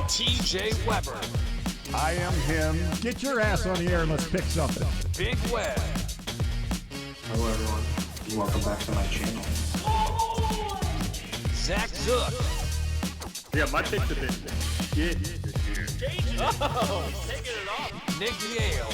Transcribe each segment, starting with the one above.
TJ Weber. I am him. Get your ass on the air and let's pick something. Big Web. Hello everyone, welcome back to my channel. Zach Zook. Yeah, my pick's a bit shit this year. Taking it off. Nick Yale.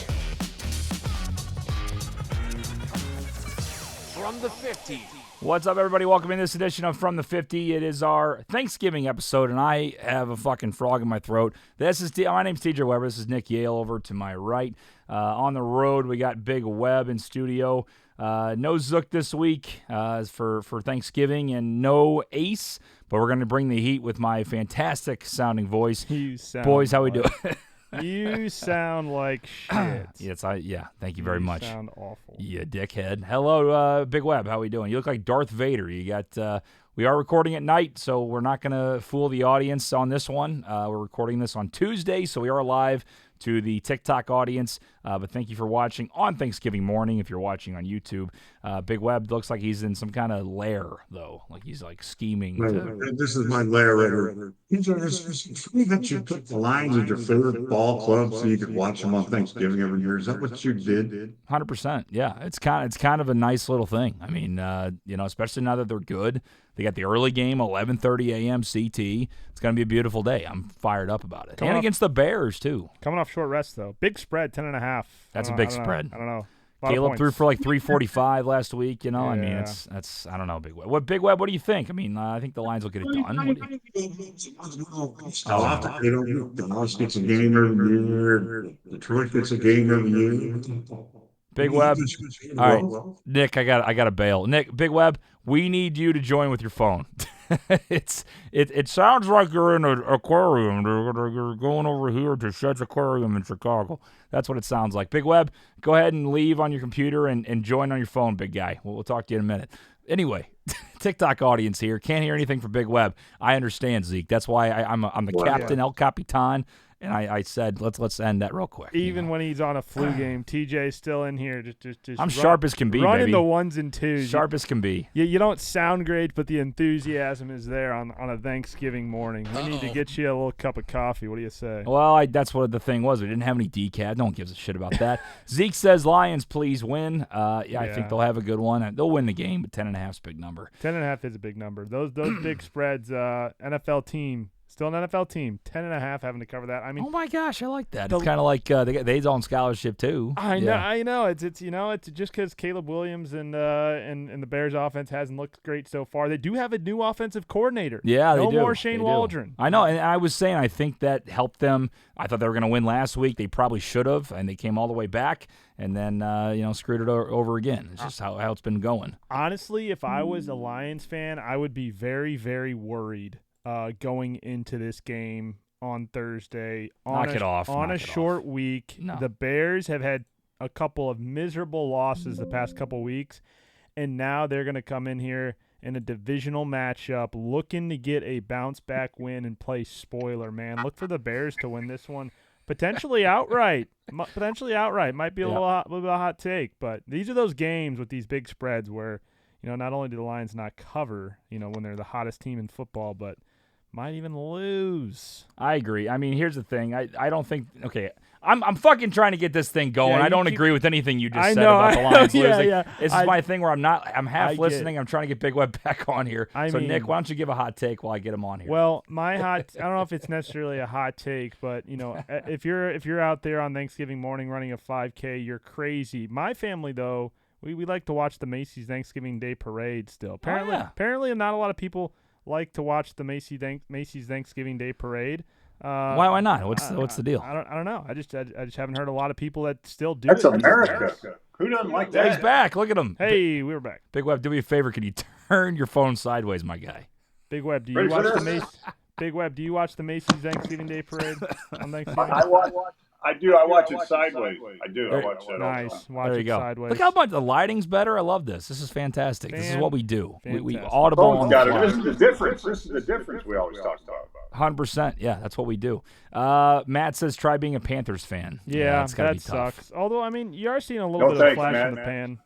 From the 50. What's up, everybody? Welcome in this edition of From the 50. It is our Thanksgiving episode, and I have a fucking frog in my throat. My name's TJ Weber. This is Nick Yale over to my right. On the road, we got Big Web in studio. No Zook this week for Thanksgiving, and no Ace, but we're going to bring the heat with my fantastic sounding voice. Boys, how we doing? You sound like shit. Yeah, thank you very much. You sound awful. Yeah, dickhead. Hello, Big Web. How we doing? You look like Darth Vader. You got. We are recording at night, so we're not going to fool the audience on this one. We're recording this on Tuesday, so we are live to the TikTok audience. But thank you for watching on Thanksgiving morning if you're watching on YouTube. Big Web looks like he's in some kind of lair, though. Like he's like scheming. This is my lair right here. It's funny that you put the Lions as your favorite ball club so you could watch them on Thanksgiving every year. Is that what you did? 100%. Yeah, it's kind of a nice little thing. I mean, especially now that they're good. They got the early game, 11:30 a.m. CT. It's going to be a beautiful day. I'm fired up about it. And against the Bears, too. Coming off short rest, though. Big spread, 10.5. That's a big spread. I don't know. Caleb threw for like 345 last week. Yeah. I mean, that's I don't know, Big Web. Big Web, what do you think? I mean, I think the Lions will get it done. Dallas gets a game every year. Detroit gets a game every year. Big Web. All right, Nick, I got to bail. Nick, Big Web, we need you to join with your phone. It sounds like you're in an aquarium. You're going over here to Shed's Aquarium in Chicago. That's what it sounds like. Big Web, go ahead and leave on your computer and join on your phone, big guy. We'll talk to you in a minute. Anyway, TikTok audience here. Can't hear anything from Big Web. I understand, Zeke. That's why I'm the captain, El Capitan. And I said, let's end that real quick. Even when he's on a flu game, TJ's still in here. Just I'm sharp as can be, running baby. the ones and twos. Sharp as can be. You don't sound great, but the enthusiasm is there on a Thanksgiving morning. We need to get you a little cup of coffee. What do you say? Well, that's what the thing was. We didn't have any decaf. No one gives a shit about that. Zeke says, Lions, please win. I think they'll have a good one. They'll win the game, but 10.5 is a big number. 10.5 is a big number. Those big spreads, NFL team. Still an NFL team, 10.5 having to cover that. I mean, oh my gosh, I like that. It's kind of like they's on scholarship too. I know. It's just because Caleb Williams and the Bears offense hasn't looked great so far. They do have a new offensive coordinator. Yeah, no they do. more Shane Waldron. I know, and I was saying I think that helped them. I thought they were going to win last week. They probably should have, and they came all the way back, and then screwed it over again. It's just how it's been going. Honestly, if I was a Lions fan, I would be very, very worried. Going into this game on Thursday on a short week. No. The Bears have had a couple of miserable losses the past couple weeks, and now they're going to come in here in a divisional matchup looking to get a bounce-back win and play spoiler, man. Look for the Bears to win this one, potentially outright. Might be a little bit of a hot take, but these are those games with these big spreads where, not only do the Lions not cover, when they're the hottest team in football, but might even lose. I agree. I mean, here's the thing. I don't think – okay, I'm fucking trying to get this thing going. I don't agree with anything you just said about the Lions losing. This is my thing where I'm half listening. I'm trying to get Big Web back on here. Nick, why don't you give a hot take while I get him on here? Well, I don't know if it's necessarily a hot take, but, if you're out there on Thanksgiving morning running a 5K, you're crazy. My family, though, we like to watch the Macy's Thanksgiving Day Parade still. Apparently not a lot of people – like to watch the Macy's Thanksgiving Day Parade. Why not? What's the deal? I don't know. I just haven't heard a lot of people that still do. That's America. Who doesn't like that? He's back. Look at him. Hey, we were back. Big Web, do me a favor. Can you turn your phone sideways, my guy? Big Web, do you watch the Macy's? Big Web, do you watch the Macy's Thanksgiving Day Parade on Thanksgiving? I do. I watch it sideways. I do. I watch that. Nice. Watch there you it go. sideways. Look how much the lighting's better. I love this. This is fantastic. This is what we do. We Fantastic. audible on the fly. This is the difference. This is the difference we always talk about. 100%. Yeah, that's what we do. Matt says try being a Panthers fan. Yeah, it's gotta that be tough. sucks. Although, I mean, you are seeing a little bit of flash in the pan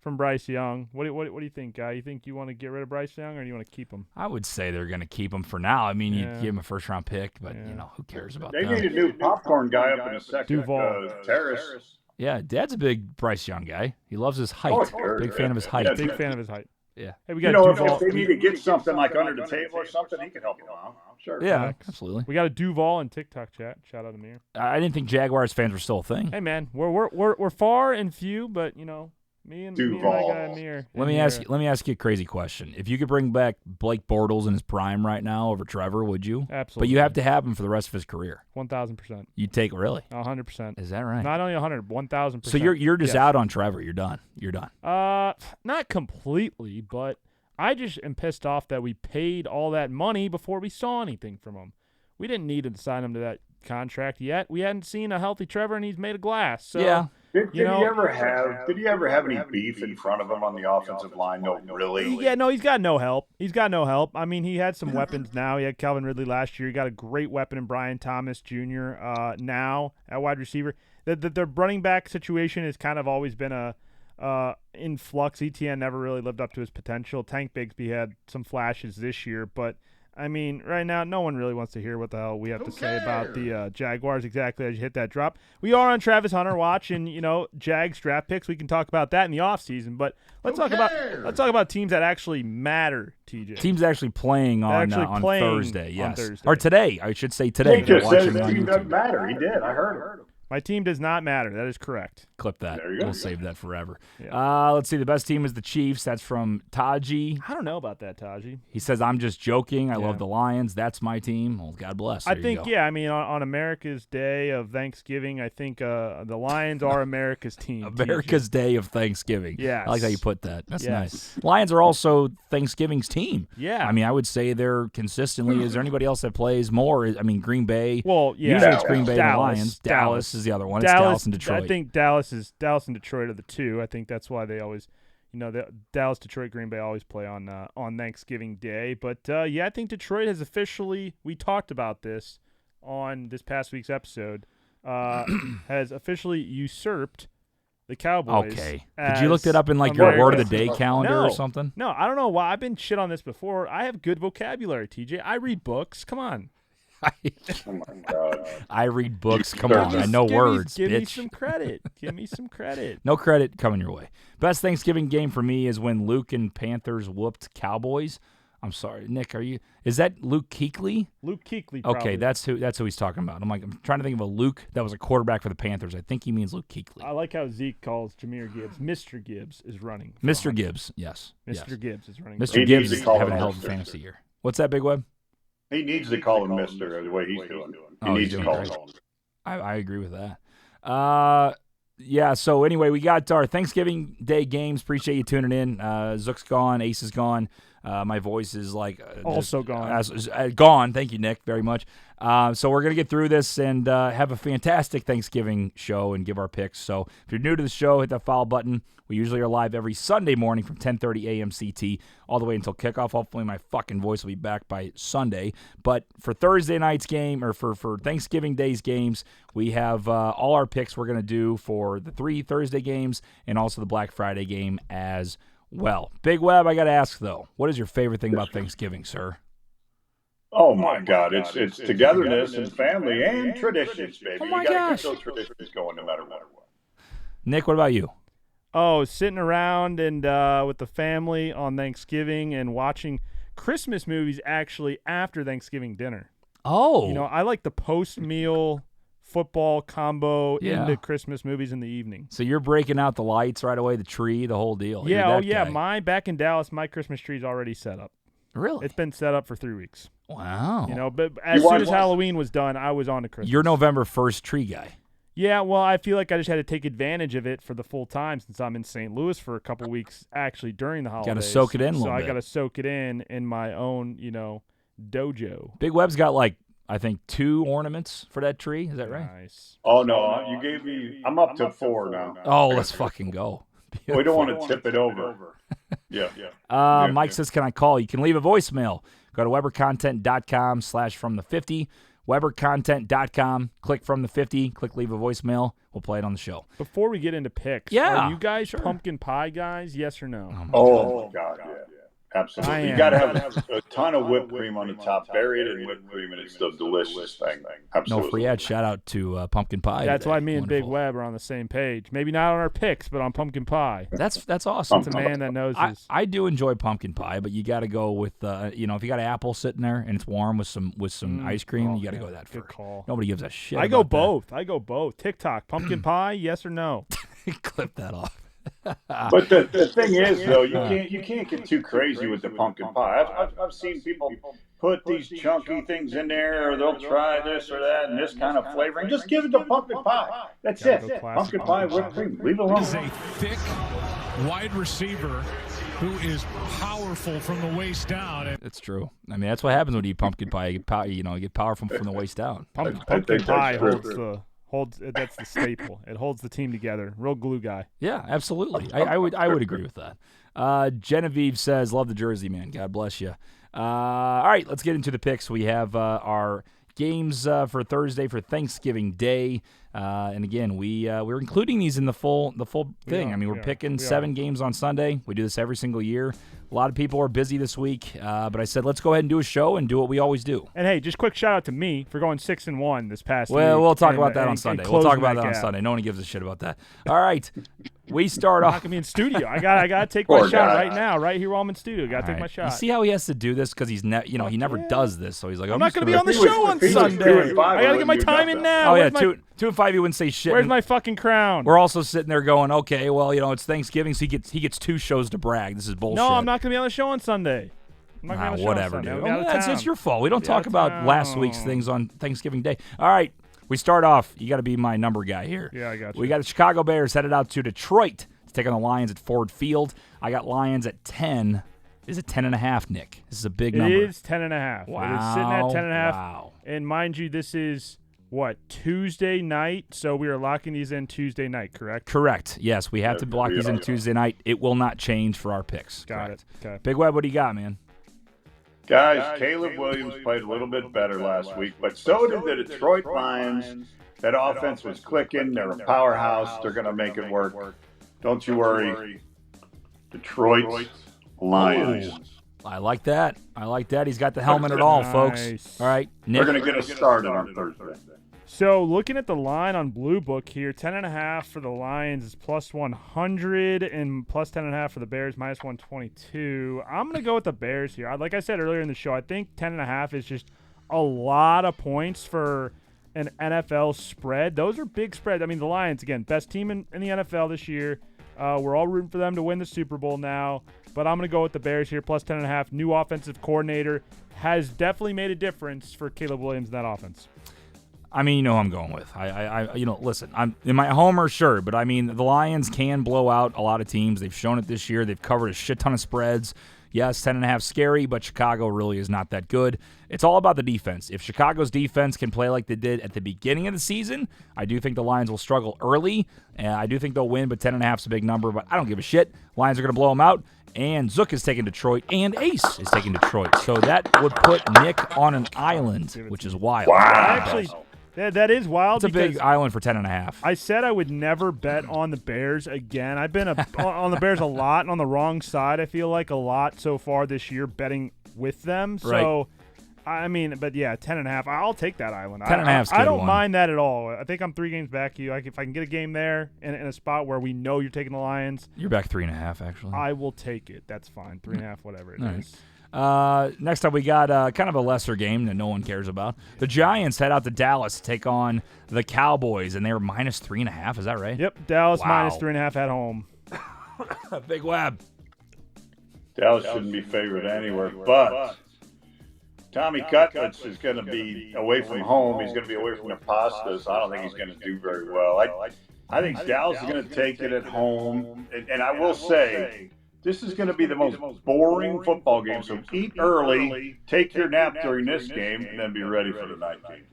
from Bryce Young. What do you think, guy? You think you want to get rid of Bryce Young, or do you want to keep him? I would say they're going to keep him for now. I mean, you Yeah. give him a first-round pick, but, Yeah. who cares about They that? need a new popcorn guy up in a second. Duval. Terrace. Yeah, Dad's a big Bryce Young guy. He loves his height. Oh, sure, Big fan of his height. Yeah, Big fan of his height. Yeah. Hey, we You got know, Duval. if they need to get something like under the table or something, he can help them out. Sure. Yeah, Facts. absolutely. We got a Duval in TikTok chat. Shout out Amir. I didn't think Jaguars fans were still a thing. Hey man, we're far and few, but me and my guy Amir. Let me ask you a crazy question. If you could bring back Blake Bortles in his prime right now over Trevor, would you? Absolutely. But you have to have him for the rest of his career. 1,000%. You take really? 100%. Is that right? Not only 100, 1,000%. So you're just Yes. out on Trevor. You're done. You're done. Not completely, but I just am pissed off that we paid all that money before we saw anything from him. We didn't need to sign him to that contract yet. We hadn't seen a healthy Trevor, and he's made of glass. So, Yeah. Did he ever have any beef in front of him on the offensive line? No, really. Yeah, no, he's got no help. I mean, he had some weapons now. He had Calvin Ridley last year. He got a great weapon in Brian Thomas Jr. Now at wide receiver. The running back situation has kind of always been in flux. ETN never really lived up to his potential. Tank Bigsby had some flashes this year, but I mean, right now, no one really wants to hear what the hell we have to say about the Jaguars exactly as you hit that drop. We are on Travis Hunter watch, and Jags draft picks. We can talk about that in the offseason, but let's talk about teams that actually matter. TJ, Teams actually playing on Thursday. on Yes, Thursday. or today. I should say today. He just Watching said his on team YouTube. doesn't matter. He did. I heard him. My team does not matter. That is correct. Clip that. There you go. We'll save that forever. Yeah. Let's see. The best team is the Chiefs. That's from Taji. I don't know about that, Taji. He says, I'm just joking. I Yeah. love the Lions. That's my team. Well, God bless. I There you think, go. yeah, I mean, on America's Day of Thanksgiving, I think the Lions are America's team. America's Day of Thanksgiving. Yes. I like how you put that. That's Yes. nice. Lions are also Thanksgiving's team. Yeah. I mean, I would say they're consistently. Is there anybody else that plays more? I mean, Green Bay. Well, yeah. Usually it's Green Bay and the Dallas. Lions. Dallas is the other one. It's Dallas and Detroit. I think Dallas and Detroit are the two. I think that's why they always, the Dallas, Detroit, Green Bay always play on Thanksgiving Day. But I think Detroit has officially. We talked about this on this past week's episode. Has officially usurped the Cowboys. Okay. Did you look that up in your America's- word of the day calendar No. or something? No, I don't know why. I've been shit on this before. I have good vocabulary, TJ. I read books. Come on. Oh my God. I read books. Come Give on. me- I know words, Give me bitch. some credit. Give me some credit. No credit coming your way. Best Thanksgiving game for me is when Luke and Panthers whooped Cowboys. I'm sorry, Nick. Is that Luke Kuechly? Luke Kuechly. Probably. Okay, that's who he's talking about. I'm trying to think of a Luke that was a quarterback for the Panthers. I think he means Luke Kuechly. I like how Zeke calls Jahmyr Gibbs. Mr. Gibbs is running. for Mr. 100. Gibbs, yes. Mr. Yes. Gibbs is running. Mr. He Gibbs needs to is call having a him hell of a Mr. fantasy year. What's that, Big Web? He needs to call him Mister the way he's doing. He Oh, needs he's to doing call him. I agree with that. So anyway, we got our Thanksgiving Day games. Appreciate you tuning in. Zook's gone. Ace is gone. My voice is Also gone. Gone. Thank you, Nick, very much. So we're going to get through this and have a fantastic Thanksgiving show and give our picks. So if you're new to the show, hit that follow button. We usually are live every Sunday morning from 10:30 a.m. CT all the way until kickoff. Hopefully my fucking voice will be back by Sunday. But for Thursday night's game or for Thanksgiving Day's games, we have all our picks we're going to do for the 3 Thursday games and also the Black Friday game as well. Big Web, I got to ask, though, what is your favorite thing about Thanksgiving, sir? Oh my God! It's togetherness and family and traditions, baby. Oh my you gotta gosh. keep those traditions going no matter what. Nick, what about you? Oh, sitting around and with the family on Thanksgiving and watching Christmas movies actually after Thanksgiving dinner. Oh. I like the post-meal football combo Yeah. into Christmas movies in the evening. So you're breaking out the lights right away, the tree, the whole deal. You're Yeah, that guy. back in Dallas, my Christmas tree's already set up. Really? It's been set up for 3 weeks. Wow. But as You soon as watch- Halloween was done, I was on to Christmas. You're November 1st tree guy. Yeah, well, I feel like I just had to take advantage of it for the full time since I'm in St. Louis for a couple weeks actually during the holidays. Gotta soak it in a So little I bit. got to soak it in my own, dojo. Big Web's got I think 2 ornaments for that tree. Is that right? Nice. Oh no, you gave me. I'm up to 4 now. Oh, let's fucking go. We don't want to tip it over. Yeah. Mike says, can I call? You can leave a voicemail. Go to WeberContent.com/from the 50. WeberContent.com. Click from the 50. Click leave a voicemail. We'll play it on the show. Before we get into picks, Yeah, are you guys sure. pumpkin pie guys? Yes or no? Oh, my God, yeah. Absolutely. I You am. got to have a ton of whipped cream on the top. Bury it in whipped cream, and it's the delicious thing. No Absolutely. free ad. Shout out to pumpkin pie. That's today. why me and Big Wonderful. Web are on the same page. Maybe not on our picks, but on pumpkin pie. That's awesome. It's a man that knows his. I do enjoy pumpkin pie, but you got to go with if you got an apple sitting there and it's warm with some ice cream, you got to go that Good first. call. Nobody gives a shit. I go about both. I go both. TikTok, pumpkin pie, yes or no? that. Clip that off. But the thing is, though, you can't get too crazy with the pumpkin pie. I've seen people put these chunky things in there, or they'll try this or that and this kind of flavoring. Just give it the pumpkin pie. That's Gotta it. go classic Pumpkin pie, pumpkin whipped pie. cream. Leave it alone. Is a thick wide receiver who is powerful from the waist down. And It's true. I mean, that's what happens when you eat pumpkin pie. You get powerful from the waist down. Pumpkin think that's pie true. holds that's the staple. It holds the team together. Real glue guy. Yeah, absolutely. I would agree with that. Genevieve says, "Love the jersey, man. God bless you." All right, let's get into the picks. We have our games for Thursday for Thanksgiving Day, and again, we're including these in the full thing. I mean, we're picking 7 games on Sunday. We do this every single year. A lot of people are busy this week, but I said let's go ahead and do a show and do what we always do. And hey, just quick shout out to me for going 6-1 this past week. Well, we'll talk and- about that on and Sunday. We'll closing talk about that on gap. Sunday. No one gives a shit about that. All right, we start I'm off. not gonna be in studio. I gotta take my Poor shot guy. right now, right here while I'm in studio. Gotta All take right. my shot. You see how he has to do this because he's he never does this. So he's like, I'm not gonna be on the If he was- show on if he was Sunday. 2-5, I gotta get my I wouldn't time do in that. now. Oh yeah, Where's my, 2-5. He wouldn't say shit. Where's and my fucking crown? We're also sitting there going, okay, well, it's Thanksgiving, so he gets 2 shows to brag. This is bullshit. No, I'm not gonna be on the show on Sunday. I'm not gonna be on the show on whatever, Sunday. dude. I'm out of town. It's your fault. We don't Be talk out of about last week's town. things on Thanksgiving Day. All right, we start off. You got to be my number guy here. Yeah, I got you. We got the Chicago Bears headed out to Detroit to take on the Lions at Ford Field. I got Lions at 10. Is it 10.5, Nick? This is a big number. It is 10.5. Wow. It is sitting at 10.5. Wow. And mind you, this is Tuesday night. So we are locking these in Tuesday night, correct? Correct. Yes, we have to block these in Tuesday night. It will not change for our picks. Got Correct. it. Okay. Big Web, what do you got, man? Guys, Caleb Williams played a little bit better last week, but so did the Detroit Lions. That offense was clicking. They're a powerhouse. They're going to make it work. Don't you worry. Detroit Lions. I like that. He's got the helmet and all, folks. Nice. All right, Nick. They're going to get us started on Thursday. So looking at the line on Blue Book here, 10.5 for the Lions is plus 100, and plus 10.5 for the Bears, minus 122. I'm gonna go with the Bears here. Like I said earlier in the show, I think 10.5 is just a lot of points for an NFL spread. Those are big spreads. I mean, the Lions, again, best team in the NFL this year. We're all rooting for them to win the Super Bowl now, but I'm gonna go with the Bears here, plus 10.5. New offensive coordinator has definitely made a difference for Caleb Williams in that offense. I mean, you know who I'm going with. Listen, I'm in my homer, sure, but I mean, the Lions can blow out a lot of teams. They've shown it this year. They've covered a shit ton of spreads. Yes, 10.5 scary, but Chicago really is not that good. It's all about the defense. If Chicago's defense can play like they did at the beginning of the season, I do think the Lions will struggle early, and I do think they'll win, but 10.5 is a big number, but I don't give a shit. Lions are going to blow them out, and Zook is taking Detroit, and Ace is taking Detroit. So that would put Nick on an island, which is wild. Actually, that is wild. It's a big because island for 10.5. I said I would never bet on the Bears again. I've been on the Bears a lot and on the wrong side, I feel like, a lot so far this year betting with them. So, I mean, but yeah, 10.5. I'll take that island. 10.5 's a I good don't one. mind that at all. I think I'm 3 games back. If I can get a game there in a spot where we know you're taking the Lions, You're back 3.5, actually. I will take it. That's fine. 3.5, whatever it All right. is. Next up, we got kind of a lesser game that no one cares about. The Giants head out to Dallas to take on the Cowboys, and they were minus 3.5. Is that right? Yep, Dallas Wow. minus 3.5 at home. Big Web. Dallas shouldn't be favored anywhere, but Tommy Cutlets is going to be away from home. He's going to be away from the pasta, so I don't think he's going to do very well. I think Dallas is going to take it at home, and I will say this is going to be the most boring football game. So eat early, take your nap during this game, and then be ready for the night game.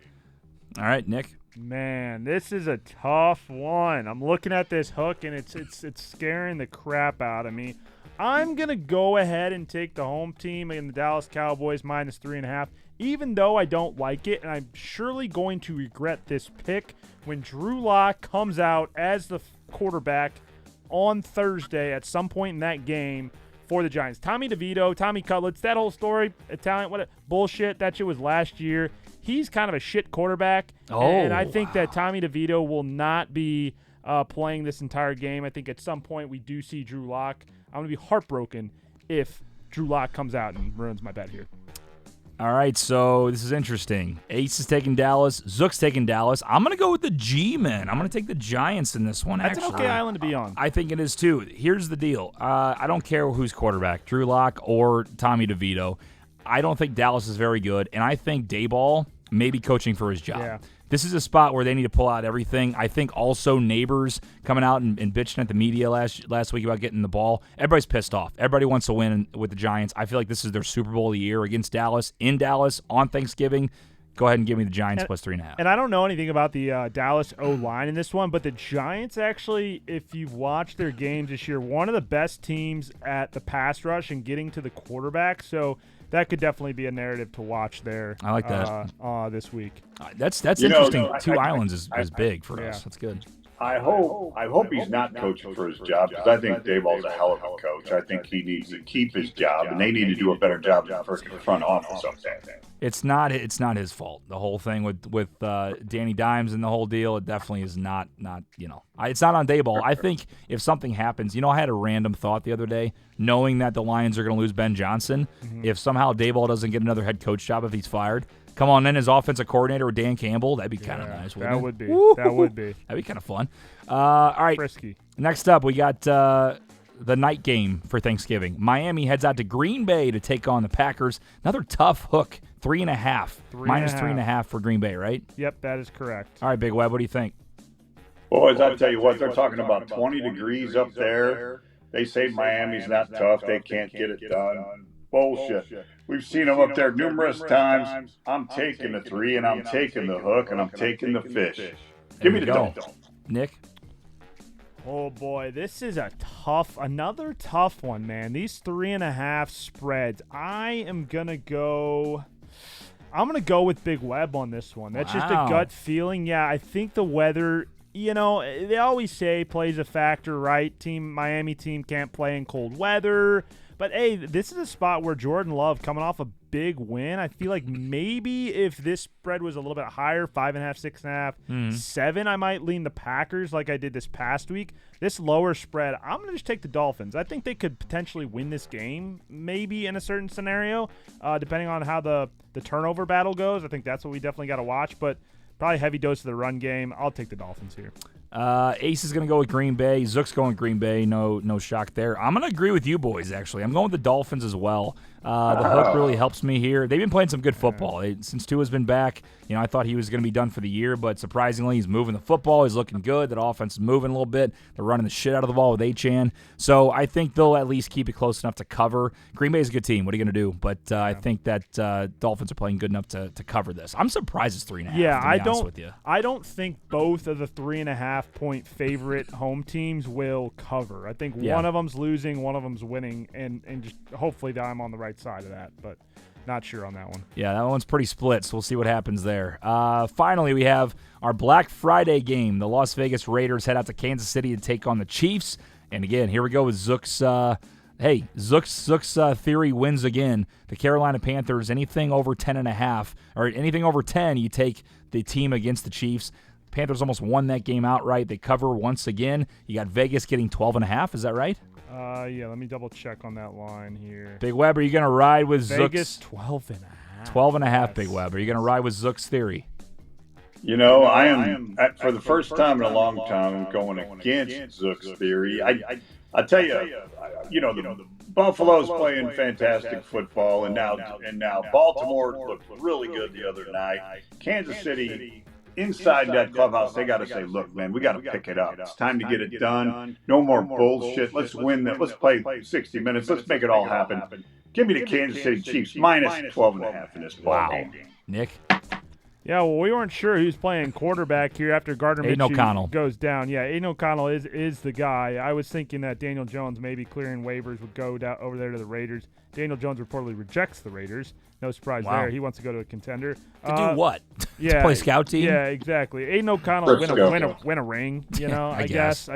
All right, Nick. Man, this is a tough one. I'm looking at this hook, and it's scaring the crap out of me. I'm going to go ahead and take the home team in the Dallas Cowboys minus 3.5. even though I don't like it, and I'm surely going to regret this pick when Drew Lock comes out as the quarterback on Thursday at some point in that game for the Giants. Tommy DeVito, Tommy Cutlets, that whole story, Italian, what bullshit, that shit was last year. He's kind of a shit quarterback, and I think that Tommy DeVito will not be playing this entire game. I think at some point we do see Drew Lock. I'm going to be heartbroken if Drew Lock comes out and ruins my bet here. All right, so this is interesting. Ace is taking Dallas. Zook's taking Dallas. I'm going to go with the G-Men. I'm going to take the Giants in this one, That's actually. an okay island to be on. I think it is, too. Here's the deal. I don't care who's quarterback, Drew Lock or Tommy DeVito. I don't think Dallas is very good, and I think Daboll may be coaching for his job. Yeah. This is a spot where they need to pull out everything. I think also Neighbors coming out and bitching at the media last week about getting the ball. Everybody's pissed off. Everybody wants to win with the Giants. I feel like this is their Super Bowl of the year against Dallas, in Dallas, on Thanksgiving. Go ahead and give me the Giants plus 3.5. And I don't know anything about the Dallas O-line in this one, but the Giants actually, if you've watched their games this year, one of the best teams at the pass rush and getting to the quarterback. So that could definitely be a narrative to watch there. I like that this week. That's interesting. Two islands is big for us. That's good. I hope he's not coaching for his job, because I think Daboll's a hell of a coach. I think he needs to keep his job, and they need to do a better job in the front office up there. It's not his fault. The whole thing with Danny Dimes and the whole deal, it definitely is not it's not on Daboll. I think if something happens, I had a random thought the other day, knowing that the Lions are going to lose Ben Johnson. Mm-hmm. If somehow Daboll doesn't get another head coach job if he's fired, come on in as offensive coordinator with Dan Campbell. That'd be kind of nice, wouldn't it? That would be. Woo-hoo! That would be. That'd be kind of fun. All right. Frisky. Next up, we got the night game for Thanksgiving. Miami heads out to Green Bay to take on the Packers. Another tough hook, 3.5. Minus 3.5 for Green Bay, right? Yep, that is correct. All right, Big Web, what do you think? Boys, I tell you what, they're talking about 20 degrees up there. They say Miami's not tough. They can't get it done. Bullshit. We've seen them up there numerous times. I'm taking the 3, and I'm taking the hook, and I'm taking the fish. Give me the Dolphins. Nick? Oh, boy, this is another tough one, man. These 3.5 spreads. I'm going to go with Big Web on this one. That's just a gut feeling. Yeah, I think the weather, they always say plays a factor, right? Miami team can't play in cold weather. But, hey, this is a spot where Jordan Love coming off a big win. I feel like maybe if this spread was a little bit higher, 5.5, 6.5, 7, I might lean the Packers like I did this past week. This lower spread, I'm going to just take the Dolphins. I think they could potentially win this game, maybe in a certain scenario, depending on how the turnover battle goes. I think that's what we definitely got to watch. But probably heavy dose of the run game. I'll take the Dolphins here. Ace is going to go with Green Bay. Zook's going with Green Bay. No shock there. I'm going to agree with you boys, actually. I'm going with the Dolphins as well. The hook really helps me here. They've been playing some good football. Since Tua's been back, I thought he was going to be done for the year, but surprisingly, he's moving the football. He's looking good. That offense is moving a little bit. They're running the shit out of the ball with Achane. So I think they'll at least keep it close enough to cover. Green Bay's a good team. What are you going to do? But I think that Dolphins are playing good enough to cover this. I'm surprised it's 3.5. Yeah, I don't think both of the 3.5 point favorite home teams will cover. I think one of them's losing, one of them's winning, and just hopefully that I'm on the right side of that, but not sure on that one. Yeah, that one's pretty split, so we'll see what happens there. Finally, we have our Black Friday game. The Las Vegas Raiders head out to Kansas City to take on the Chiefs. And again, here we go with Zook's. Zook's theory wins again. The Carolina Panthers, anything over 10.5, or anything over 10, you take the team against the Chiefs. Panthers almost won that game outright. They cover once again. You got Vegas getting 12.5. Is that right? Yeah, let me double check on that line here. Big Web, are you going to ride with Vegas Zook's 12.5? 12.5, Yes. Big Web. Are you going to ride with Zook's theory? I am for the first time in a long time going against Zook's theory. I tell you, the Buffalo's playing fantastic football, and now Baltimore looked really good the other night. Kansas City, inside that clubhouse, they got to say, look, man, we got to pick it up. It's time to get it done. No more bullshit. Let's win that. Let's play 60 minutes. Let's make it all happen. Give me the Kansas City Chiefs minus 12.5 in this ball game. Nick? Yeah, well, we weren't sure who's playing quarterback here after Gardner Aiden Minshew O'Connell goes down. Yeah, Aiden O'Connell is the guy. I was thinking that Daniel Jones maybe clearing waivers would go down over there to the Raiders. Daniel Jones reportedly rejects the Raiders. No surprise there. He wants to go to a contender. To do what? Yeah, to play scout team? Yeah, exactly. Aiden O'Connell win a ring. You know, I guess.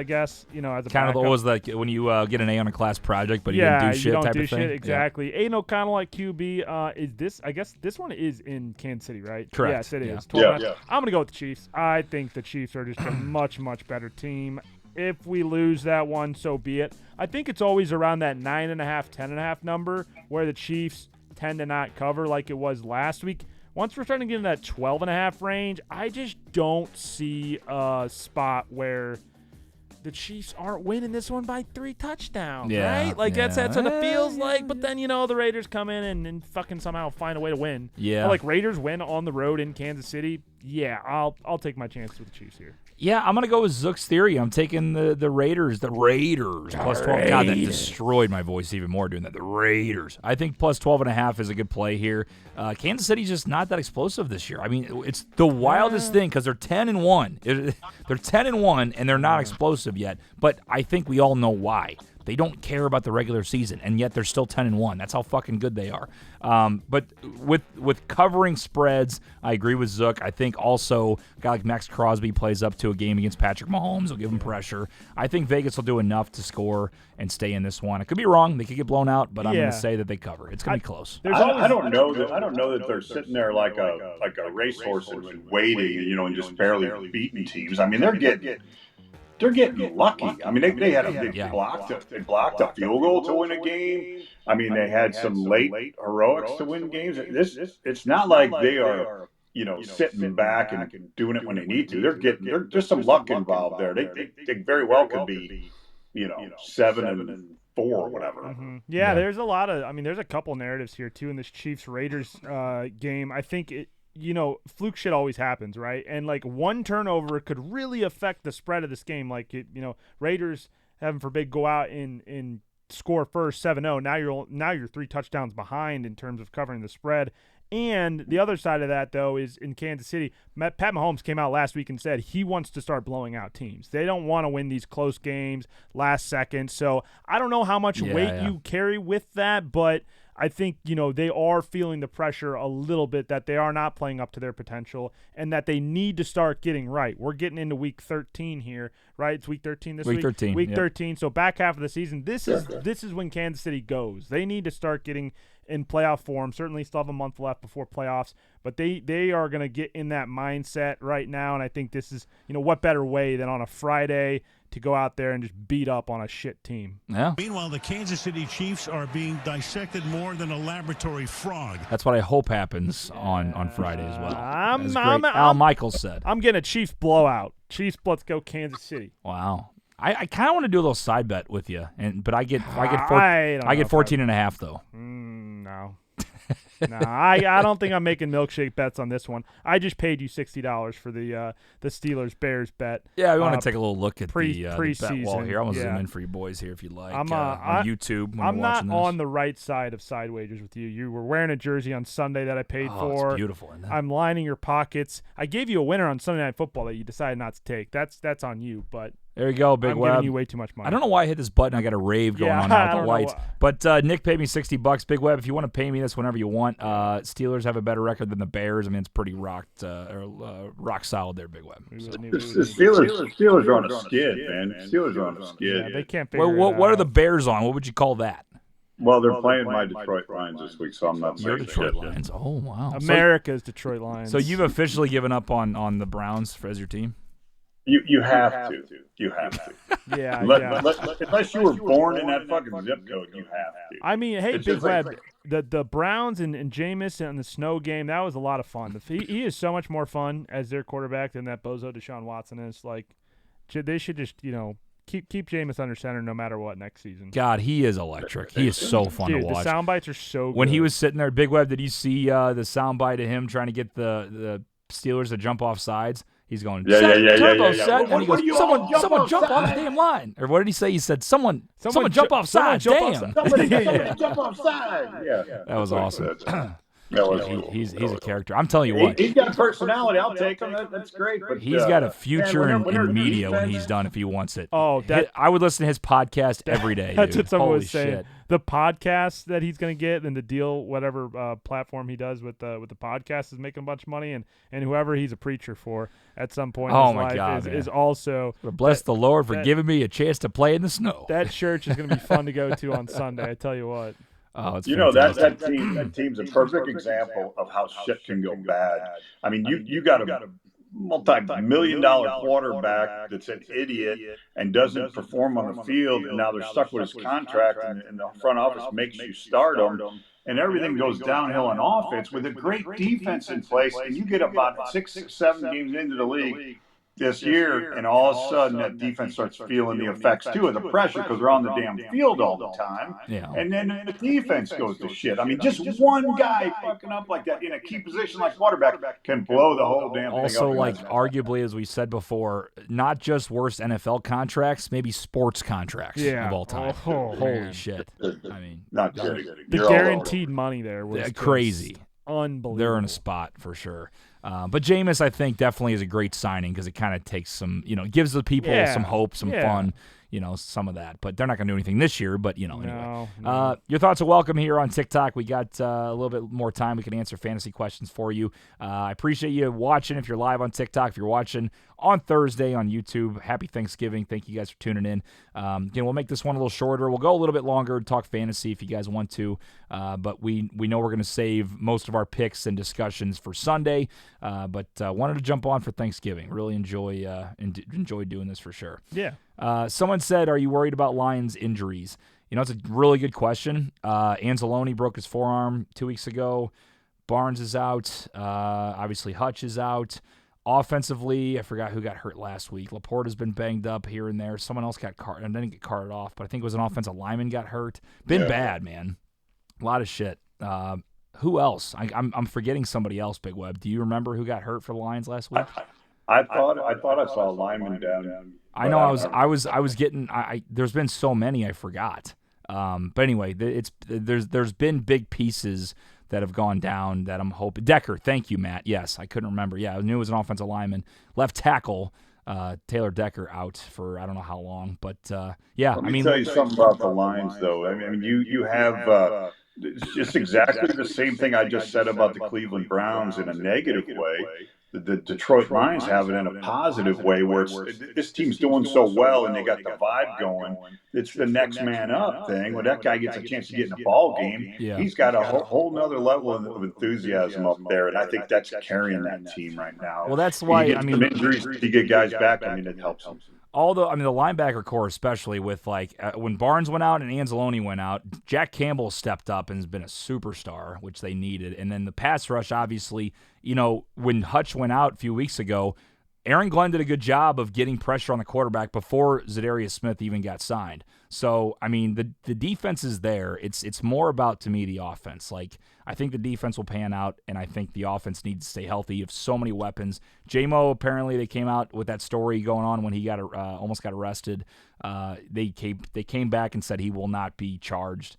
You know, as a kind backup. of was like when you get an A on a class project, but you yeah, didn't do shit you don't type do of thing. shit. Exactly. Aiden O'Connell at QB. Is this? I guess this one is in Kansas City, right? Correct. Yes, it is. Yeah. I'm gonna go with the Chiefs. I think the Chiefs are just a much better team. If we lose that one, so be it. I think it's always around that 9.5, 10.5 number where the Chiefs tend to not cover like it was last week. Once we're starting to get in that 12.5 range, I just don't see a spot where the Chiefs aren't winning this one by 3 touchdowns, right? Like that's what it feels like. But then the Raiders come in and fucking somehow find a way to win. Yeah, but like Raiders win on the road in Kansas City. Yeah, I'll take my chance with the Chiefs here. Yeah, I'm gonna go with Zook's theory. I'm taking the Raiders. The Raiders plus 12. God, that destroyed my voice even more doing that. The Raiders. I think plus 12.5 is a good play here. Kansas City's just not that explosive this year. I mean, it's the wildest thing because they're 10-1. They're 10-1 and they're not explosive yet. But I think we all know why. They don't care about the regular season, and yet they're still 10-1. That's how fucking good they are. But with covering spreads, I agree with Zook. I think also a guy like Max Crosby plays up to a game against Patrick Mahomes. Will give him pressure. I think Vegas will do enough to score and stay in this one. I could be wrong. They could get blown out, but I'm going to say that they cover. It's going to be close. I don't know that they're sitting there like a racehorse and waiting, and just barely beating teams. I mean, they're getting lucky. I mean, they had they blocked a field goal to win a game. I mean, they had some late heroics to win games. It's not like they are, sitting back and doing it when they need to. There's some luck involved there. They very well could be, 7-4 or whatever. Mm-hmm. Yeah, there's a lot of. I mean, there's a couple narratives here too in this Chiefs Raiders game. I think it. Fluke shit always happens, right? And like one turnover could really affect the spread of this game. Like Raiders, heaven forbid, go out and score first 7-0. Now you're 3 touchdowns behind in terms of covering the spread. And the other side of that, though, is in Kansas City, Pat Mahomes came out last week and said he wants to start blowing out teams. They don't want to win these close games last second. So I don't know how much weight you carry with that, but I think, they are feeling the pressure a little bit that they are not playing up to their potential and that they need to start getting right. We're getting into week 13 here, right? It's week 13 this week. Week 13. So back half of the season, this is when Kansas City goes. They need to start getting in playoff form. Certainly still have a month left before playoffs, but they are going to get in that mindset right now, and I think this is, what better way than on a Friday to go out there and just beat up on a shit team. Yeah. Meanwhile, the Kansas City Chiefs are being dissected more than a laboratory frog. That's what I hope happens on Friday as well. Al Michaels said. I'm getting a Chiefs blowout. Chiefs, let's go Kansas City. Wow. I kind of want to do a little side bet with you, but I get 14.5 though. No. No, I don't think I'm making milkshake bets on this one. I just paid you $60 for the Steelers-Bears bet. Yeah, we want to take a little look at the preseason bet wall here. I'm going to zoom in for you boys here if you like. I'm on YouTube when I'm you're not watching this. on the right side of side wagers with you. You were wearing a jersey on Sunday that I paid for. It's beautiful, isn't it? I'm lining your pockets. I gave you a winner on Sunday Night Football that you decided not to take. That's on you, but there you go, Big I'm Web. giving you way too much money. I don't know why I hit this button. I got a rave going on now with the lights. But Nick paid me $60. Big Web, if you want to pay me this whenever you want. Steelers have a better record than the Bears. I mean, it's pretty rock solid there, Big Web. So. Steelers are on a skid, man. Steelers are on a skid. Yeah, they can't figure it out. What are the Bears on? What would you call that? Well, they're playing my Detroit Lions this week, so I'm not saying Your Detroit Lions. Oh, wow. America's Detroit Lions. So you've officially given up on the Browns as your team? You have to. You have to. Yeah. Unless you were born in that fucking zip code, you have to. I mean, hey, Big Web, the Browns and Jameis and the snow game, that was a lot of fun. He is so much more fun as their quarterback than that bozo Deshaun Watson is. Like, they should just, keep Jameis under center no matter what next season. God, he is electric. He is so fun to watch. The sound bites are so good. When he was sitting there, Big Web, did you see the sound bite of him trying to get the Steelers to jump off sides? He's going, turbo set, and he goes, someone jump off the damn line. Or what did he say? He said, someone jump off sides, damn. Somebody jump off sides. Yeah. That was awesome. That was cool. He's a character. I'm telling you what. He's got personality. I'll take him. That's great. But He's got a future man, in media when he's done if he wants it. Oh, I would listen to his podcast every day. That's dude. what someone Holy was saying. shit. The podcast that he's going to get and the deal, whatever platform he does with the podcast, is making a bunch of money, and whoever he's a preacher for at some point in his life God, is also. Bless the Lord for giving me a chance to play in the snow. That church is going to be fun to go to on Sunday. I tell you what. Oh, it's that team's a perfect example of how shit can go bad. I mean, you got a multi-million-dollar quarterback that's an idiot and doesn't perform on the field, and now they're stuck with his contract, and the front office makes you start him, and everything goes downhill on offense with a great defense in place, and you get about 6 or 7 games into the league this year, and all of a sudden that defense starts feeling the effects too of the pressure because they're on the damn field all the time. Yeah. And then the defense goes to shit. I mean, just one guy fucking up like that in a key position like quarterback can blow the whole damn thing up. Also, like, arguably, as we said before, not just worst NFL contracts, maybe sports contracts of all time. Holy shit. I mean, not kidding. The guaranteed money there was crazy. Unbelievable. They're in a spot for sure. But Jameis, I think, definitely is a great signing because it kind of takes some, gives the people some hope, some fun, some of that. But they're not going to do anything this year. But, anyway. No. Your thoughts are welcome here on TikTok. We got a little bit more time. We can answer fantasy questions for you. I appreciate you watching if you're live on TikTok. If you're watching on Thursday on YouTube, happy Thanksgiving. Thank you guys for tuning in. We'll make this one a little shorter. We'll go a little bit longer and talk fantasy if you guys want to. But we know we're going to save most of our picks and discussions for Sunday. But wanted to jump on for Thanksgiving. Really enjoy doing this for sure. Yeah. Someone said, are you worried about Lions injuries? It's a really good question. Anzalone broke his forearm 2 weeks ago. Barnes is out. Obviously, Hutch is out. Offensively, I forgot who got hurt last week. Laporta's been banged up here and there. Someone else got carted. I didn't get carted off, but I think it was an offensive lineman got hurt. Been bad, man. A lot of shit. Who else? I'm forgetting somebody else, Big Web. Do you remember who got hurt for the Lions last week? I thought I saw a lineman down. I know I was getting. There's been so many I forgot. But anyway, there's been big pieces that have gone down that I'm hoping. Decker, thank you, Matt. Yes, I couldn't remember. Yeah, I knew it was an offensive lineman. Left tackle, Taylor Decker out for I don't know how long. But yeah, Let me tell you something about the Lions, though. I mean, you have. It's just exactly the same thing I just said about the Cleveland Browns in a negative way. The Detroit Lions have it in a positive way where this team's doing so well and they got the vibe going. It's the next man up thing. When that guy gets a chance to get in a ball game, he's got a whole nother level of enthusiasm up there, and I think that's carrying that team right now. Well, that's why some injuries to get guys back. I mean, it helps them. Although, the linebacker core, especially with when Barnes went out and Anzalone went out, Jack Campbell stepped up and has been a superstar, which they needed. And then the pass rush, obviously, when Hutch went out a few weeks ago, Aaron Glenn did a good job of getting pressure on the quarterback before Zadarius Smith even got signed. So, the defense is there. It's more about, to me, the offense. I think the defense will pan out, and I think the offense needs to stay healthy. You have so many weapons. J-Mo, apparently, they came out with that story going on when he got almost got arrested. They came back and said he will not be charged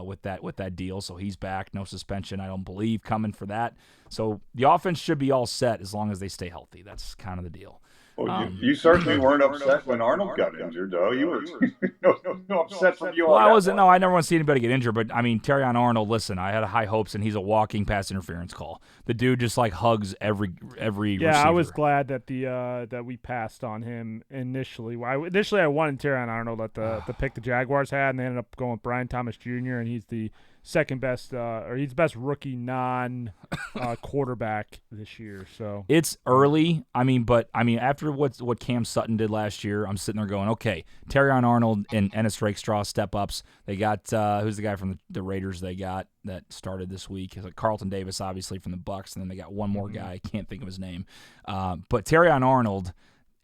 with that deal. So he's back. No suspension, I don't believe, coming for that. So the offense should be all set as long as they stay healthy. That's kind of the deal. Well, you certainly weren't upset when Arnold got injured, though. You were no upset from you. Well, I wasn't. No, I never want to see anybody get injured. But Terrion Arnold. Listen, I had high hopes, and he's a walking pass interference call. The dude just hugs every. Yeah, receiver. I was glad that that we passed on him initially. Initially, I wanted Terrion Arnold at the pick the Jaguars had, and they ended up going with Brian Thomas Jr. and he's the second best, or he's the best rookie quarterback this year. So it's early. But after what Cam Sutton did last year, I'm sitting there going, okay, Terrion Arnold and Ennis Rakestraw step ups. They got who's the guy from the Raiders they got that started this week? It's Carlton Davis, obviously from the Bucks, and then they got one more guy. I can't think of his name. But Terrion Arnold.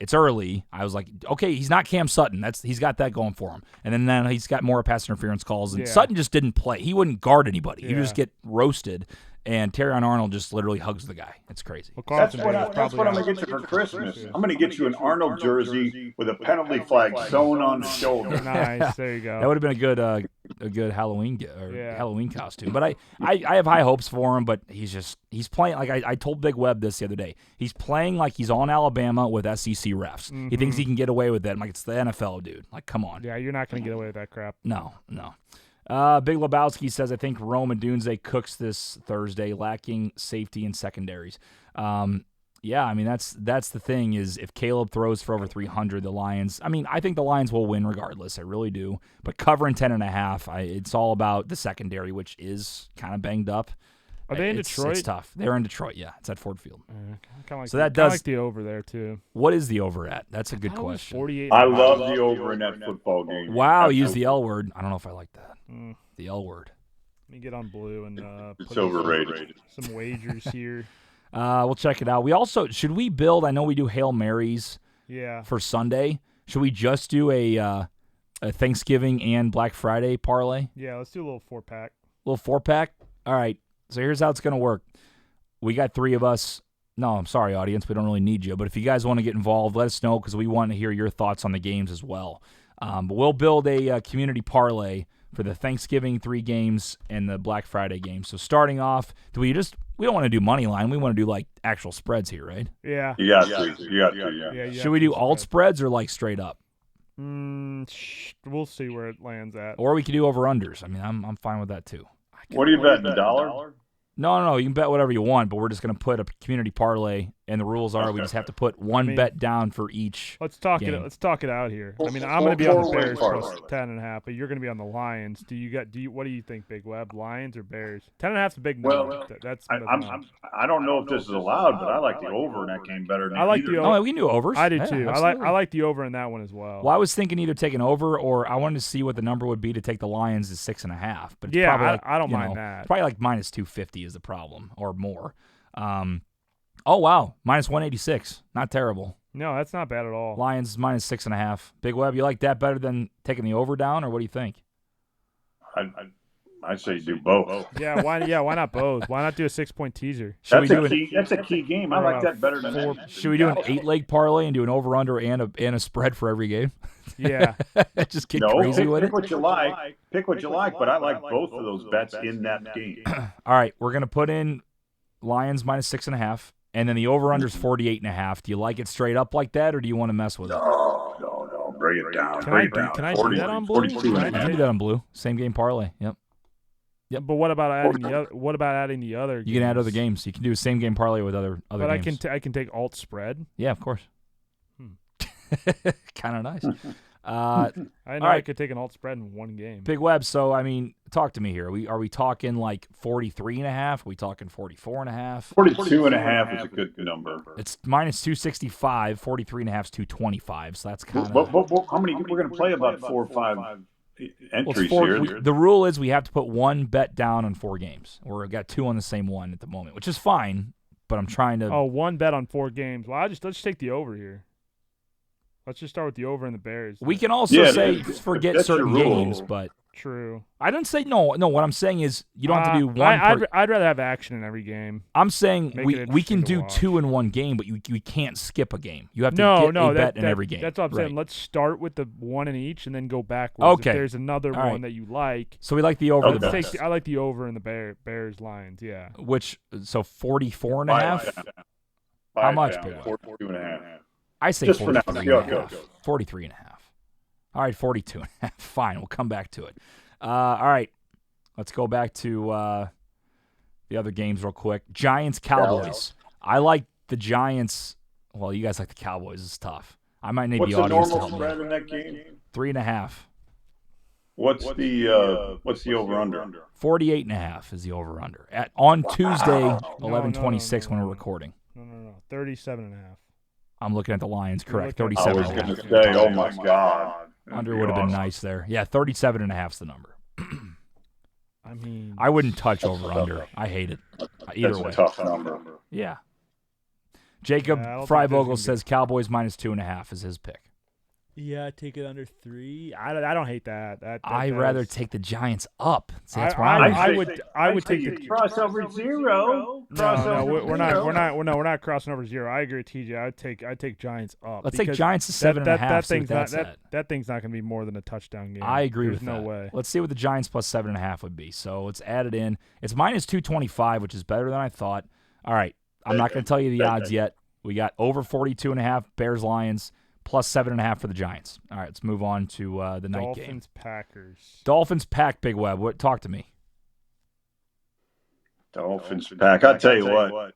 It's early. I was like, okay, he's not Cam Sutton. He's got that going for him. And then he's got more pass interference calls. And Sutton just didn't play. He wouldn't guard anybody. He would just get roasted. And Terrion Arnold just literally hugs the guy. It's crazy. Well, that's what I'm going to get you for Christmas. I'm going to get you an Arnold jersey with a penalty flag sewn on the shoulder. Nice. There you go. That would have been good Halloween Halloween costume. But I have high hopes for him. But he's playing like I told Big Web this the other day. He's playing like he's on Alabama with SEC refs. Mm-hmm. He thinks he can get away with it. I'm like, it's the NFL, dude. Like, come on. Yeah, you're not going to get away with that crap. No. Big Lebowski says, I think Rome and Dunze cooks this Thursday, lacking safety and secondaries. Yeah, I mean, that's the thing is if Caleb throws for over 300, the Lions, I mean, I think the Lions will win regardless. I really do. But covering 10.5, it's all about the secondary, which is kind of banged up. Are they in Detroit? It's tough. They're in Detroit, yeah. It's at Ford Field. So that does like the over there, too. What is the over at? That's a good question. 48. I love the over in that football game. Wow, use the L word. I don't know if I like that. The L word. Let me get on Blue and it's overrated. Some wagers here. We'll check it out. We also should we build? I know we do Hail Marys. Yeah. For Sunday, should we just do a Thanksgiving and Black Friday parlay? Yeah, let's do a little 4-pack. Little 4-pack. All right. So here's how it's gonna work. We got 3 of us. No, I'm sorry, audience. We don't really need you. But if you guys want to get involved, let us know because we want to hear your thoughts on the games as well. But we'll build a community parlay for the Thanksgiving 3 games and the Black Friday games. So starting off, we don't want to do money line. We want to do like actual spreads here, right? Yeah. You got to. Yeah, should we do alt spreads or like straight up? We'll see where it lands at. Or we could do over unders. I mean, I'm fine with that too. What are you betting, $1? No. You can bet whatever you want, but we're just going to put a community parlay, and the rules are we just have to put one bet down for each. Let's talk it out here. I mean, I'm going to be on the Bears plus 10.5, but you're going to be on the Lions. What do you think, Big Web? Lions or Bears? 10.5 is a big number. Well, I don't know if this is allowed, but I like the over in that game better than I like either. the over. Oh, we can do overs. I do too. I like the over in that one as well. Well, I was thinking either taking over or I wanted to see what the number would be to take the Lions to 6.5. But it's yeah, probably I don't mind that. Probably like minus 250 is the problem or more. Oh wow, minus 186. Not terrible. No, that's not bad at all. Lions minus 6.5. Big Web, you like that better than taking the over down, or what do you think? I say do both. Yeah, why not both? Why not do a 6-point teaser? That's a key game. I like that better than that. Should we do an 8-leg parlay and do an over/under and a spread for every game? Yeah. Just get crazy with it. Pick what you like. Pick what you like, but I like both of those bets in that game. All right, we're gonna put in Lions minus 6.5, and then the over/under is 48.5. Do you like it straight up like that, or do you want to mess with it? No. Bring it down. Can I do that on Blue? 42. You can do that on Blue. Same game parlay. Yep. But what about adding the other? What about adding the other? You can add other games. You can do a same game parlay with other but games. But I can take alt spread. Yeah, of course. Kind of nice. I know I could take an alt spread in one game. Big Web. So I mean, talk to me here. Are we talking like 43.5? Are we talking 44.5? 42.5 is a good number. It's minus 265. 43.5 is 225. So that's kind of. How many? We're going to play about 4 or 5 entries here. The rule is we have to put one bet down on 4 games. We've got 2 on the same one at the moment, which is fine. But I'm trying to. Oh, one bet on 4 games. Well, let's take the over here. Let's just start with the over and the Bears. We can also say forget certain games, but true. I didn't say no. What I'm saying is you don't have to do one. I'd rather have action in every game. I'm saying we can do 2 in one game, but we can't skip a game. You have to get a bet in every game. That's what I'm saying. Let's start with the one in each and then go backwards. Okay. If there's another one that you like. So we like the over. The I like the over in the Bears Lions. Yeah. Which 44.5. How much? 42.5. I say 43.5. 43.5. All right, 42.5. Fine, we'll come back to it. All right, let's go back to the other games real quick. Giants-Cowboys. I like the Giants. Well, you guys like the Cowboys. It's tough. I might need the audience to help me. What's the normal spread in that game? 3.5. What's the over/under? 48.5 is the over/under. On Tuesday, 11/26 when we're recording. No. 37.5. I'm looking at the Lions, correct. 37. I was going to say, oh my God. Under would have been nice there. Yeah, 37.5 is the number. I mean, I wouldn't touch over under. I hate it. Either way. That's a tough number. Yeah. Jacob Freivogel says Cowboys minus 2.5 is his pick. Yeah, take it under 3. I don't hate that. I'd rather take the Giants up. See, that's why I would take the crossover 0. No, we're not crossing over 0. I agree with TJ. I'd take Giants up. Let's take Giants to 7.5. That thing's not going to be more than a touchdown game. I agree There's with no that. way. Let's see what the Giants plus 7.5 would be. So let's add it in. It's minus 225, which is better than I thought. All right, I'm not going to tell you the odds yet. We got over 42.5 Bears Lions. Plus 7.5 for the Giants. All right, let's move on to the night game. Packers. Dolphins Pack, Big Web. Talk to me. Dolphins Pack. I'll tell you what.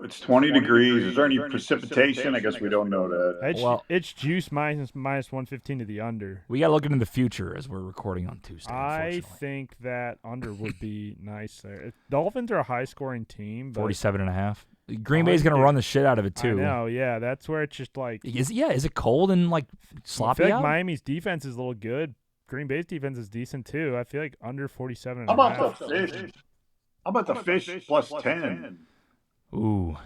It's 20 degrees. Is there any precipitation? I guess we don't know that. It's juice minus 115 to the under. We got to look into the future as we're recording on Tuesday. I think that under would be nice there. Dolphins are a high-scoring team. 47.5. Green Bay's going to run the shit out of it, too. I know, yeah. That's where it's just like... Is it cold and, sloppy I feel out? Miami's defense is a little good. Green Bay's defense is decent, too. I feel like under 47.5. How about the fish? How about the fish plus 10? Ooh.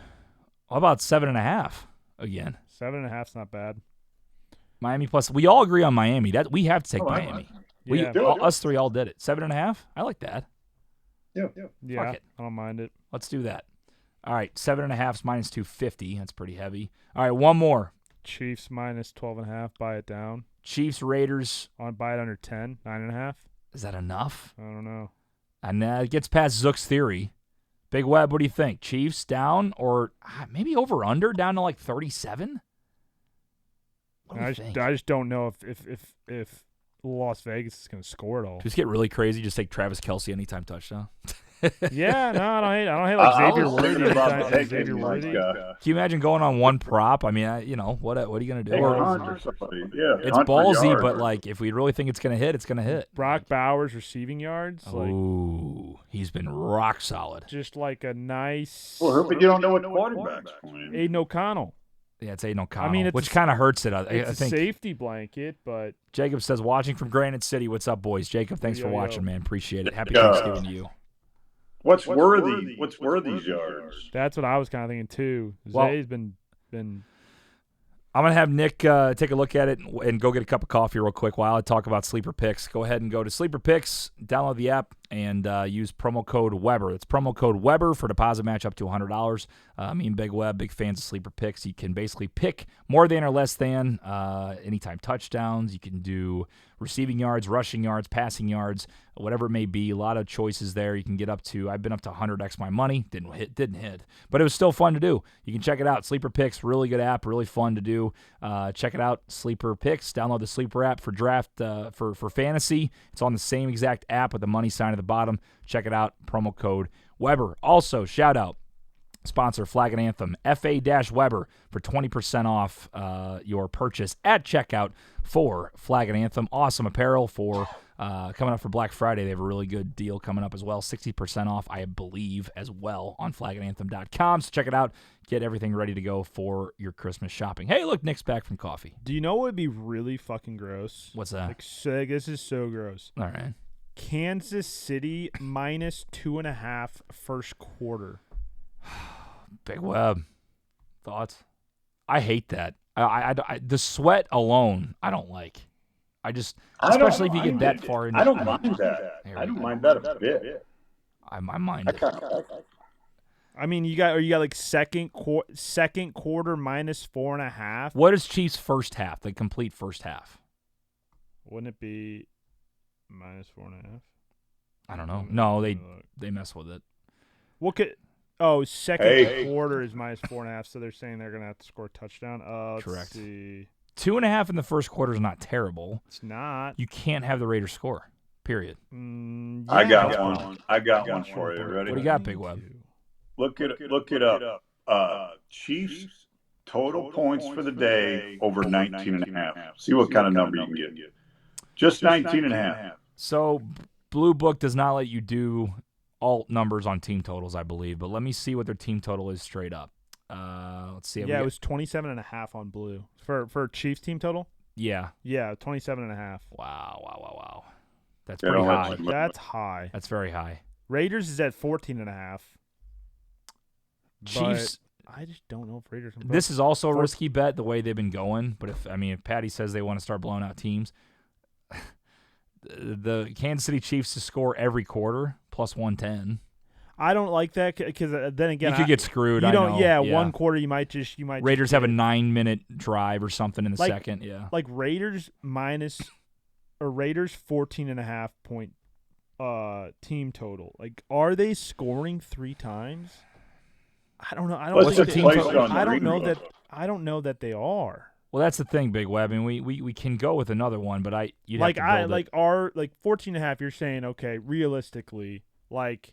How about 7.5 again? 7.5's not bad. Miami plus... We all agree on Miami. We have to take Miami. Us three all did it. 7.5? I like that. Yeah. Fuck it. I don't mind it. Let's do that. All right, 7.5 is minus 250. That's pretty heavy. All right, one more. Chiefs minus 12.5. Buy it down. Chiefs Raiders. Buy it under 10. 9.5. Is that enough? I don't know. And it gets past Zook's theory. Big Web, what do you think? Chiefs down or maybe over under down to 37? I just don't know if Las Vegas is going to score it all. Just get really crazy. Just take Travis Kelce anytime touchdown. Yeah, no, I don't hate Xavier Worthy. Xavier Worthy. Can you imagine going on one prop? I mean, what are you going to do? It's ballsy, but if we really think it's going to hit, it's going to hit. Brock Bowers receiving yards. Ooh, he's been rock solid. Just like a nice. Well, but you don't know what quarterback's playing. Aiden O'Connell. Yeah, it's Aiden O'Connell, which kind of hurts it. I think. It's a safety blanket, but Jacob says, watching from Granite City. What's up, boys? Jacob, thanks for watching, man. Appreciate it. Happy Thanksgiving to you. What's Worthy's yards? That's what I was kind of thinking too. Zay's been. I'm going to have Nick take a look at it and go get a cup of coffee real quick while I talk about Sleeper Picks. Go ahead and go to Sleeper Picks, download the app, and use promo code Weber. That's promo code Weber for deposit match up to $100. Me and Big Web, big fans of Sleeper Picks. You can basically pick more than or less than anytime touchdowns. You can do receiving yards, rushing yards, passing yards, whatever it may be. A lot of choices there. You can get up to, I've been up to 100x my money. Didn't hit. But it was still fun to do. You can check it out. Sleeper Picks, really good app, really fun to do. Check it out, Sleeper Picks. Download the Sleeper app for draft, for fantasy. It's on the same exact app with the money sign at the bottom. Check it out, promo code Weber. Also, shout out, sponsor Flag and Anthem, FA-Weber for 20% off your purchase at checkout for Flag and Anthem. Awesome apparel for coming up for Black Friday. They have a really good deal coming up as well. 60% off, I believe, as well on flagandanthem.com. So check it out. Get everything ready to go for your Christmas shopping. Hey, look, Nick's back from coffee. Do you know what would be really fucking gross? What's that? This is so gross. All right. Kansas City minus 2.5 first quarter. Big Web. Thoughts? I hate that. I the sweat alone, I don't like. Especially if you get that far into it. I don't mind that. I don't mind that a bit. I mind it. I mean, you got like second quarter minus 4.5. What is Chiefs' first half? The complete first half. Wouldn't it be minus 4.5? I don't know. No, they mess with it. What could? Oh, second quarter is minus 4.5, so they're saying they're gonna have to score a touchdown. Correct. Let's see. 2.5 in the first quarter is not terrible. It's not. You can't have the Raiders score. Period. Yeah. I got one for you. Ready? What do you got, Big Web? Look it up. Chiefs total points for the day over 19.5. See what kind of number you can get. Just 19.5. So Blue Book does not let you do alt numbers on team totals, I believe, but let me see what their team total is straight up. Let's see. Yeah, it was 27.5 on Blue for Chiefs team total. Yeah. 27.5. Wow. That's pretty high. That's high. That's very high. Raiders is at 14.5. I just don't know if Raiders can. This is also a risky bet the way they've been going. But if Patty says they want to start blowing out teams, the Kansas City Chiefs to score every quarter plus 110. I don't like that because then again, You could get screwed. You I don't. know. Yeah, one quarter you might. Raiders have a 9-minute drive or something in the second. Yeah, like Raiders 14.5 point team total. Like, are they scoring 3 times? I don't know. I don't know that they are. Well, that's the thing, Big Web. I mean, we can go with another one, but have to build it. 14.5. You're saying, okay, realistically, like,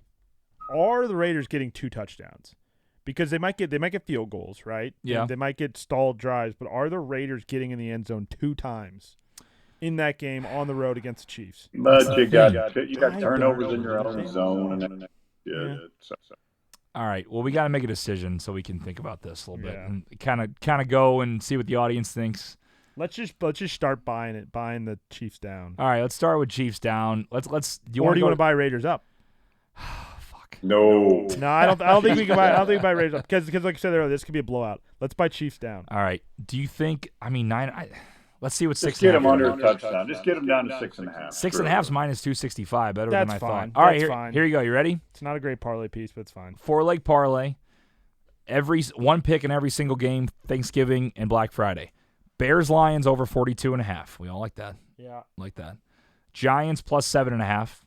are the Raiders getting 2 touchdowns? Because they might get field goals, right? Yeah. And they might get stalled drives, but are the Raiders getting in the end zone 2 times in that game on the road against the Chiefs? But you got turnovers in your own zone, and All right. Well, we got to make a decision so we can think about this a little bit and kind of go and see what the audience thinks. Let's just start buying the Chiefs down. All right. Let's start with Chiefs down. Let's. Do you want to buy Raiders up? Fuck. No. No, I don't think we can buy. I don't think we buy Raiders up because like I said earlier, this could be a blowout. Let's buy Chiefs down. All right. Do you think? 9. Let's see what 6.5. Get them under a touchdown. Just get them down to 6.5. 6.5 is minus 265. Better That's than I fine. thought. All right. Fine. Here you go. You ready? It's not a great parlay piece, but it's fine. 4-leg parlay. One pick in every single game, Thanksgiving and Black Friday. Bears Lions over 42.5. We all like that. Yeah. Like that. Giants plus 7.5.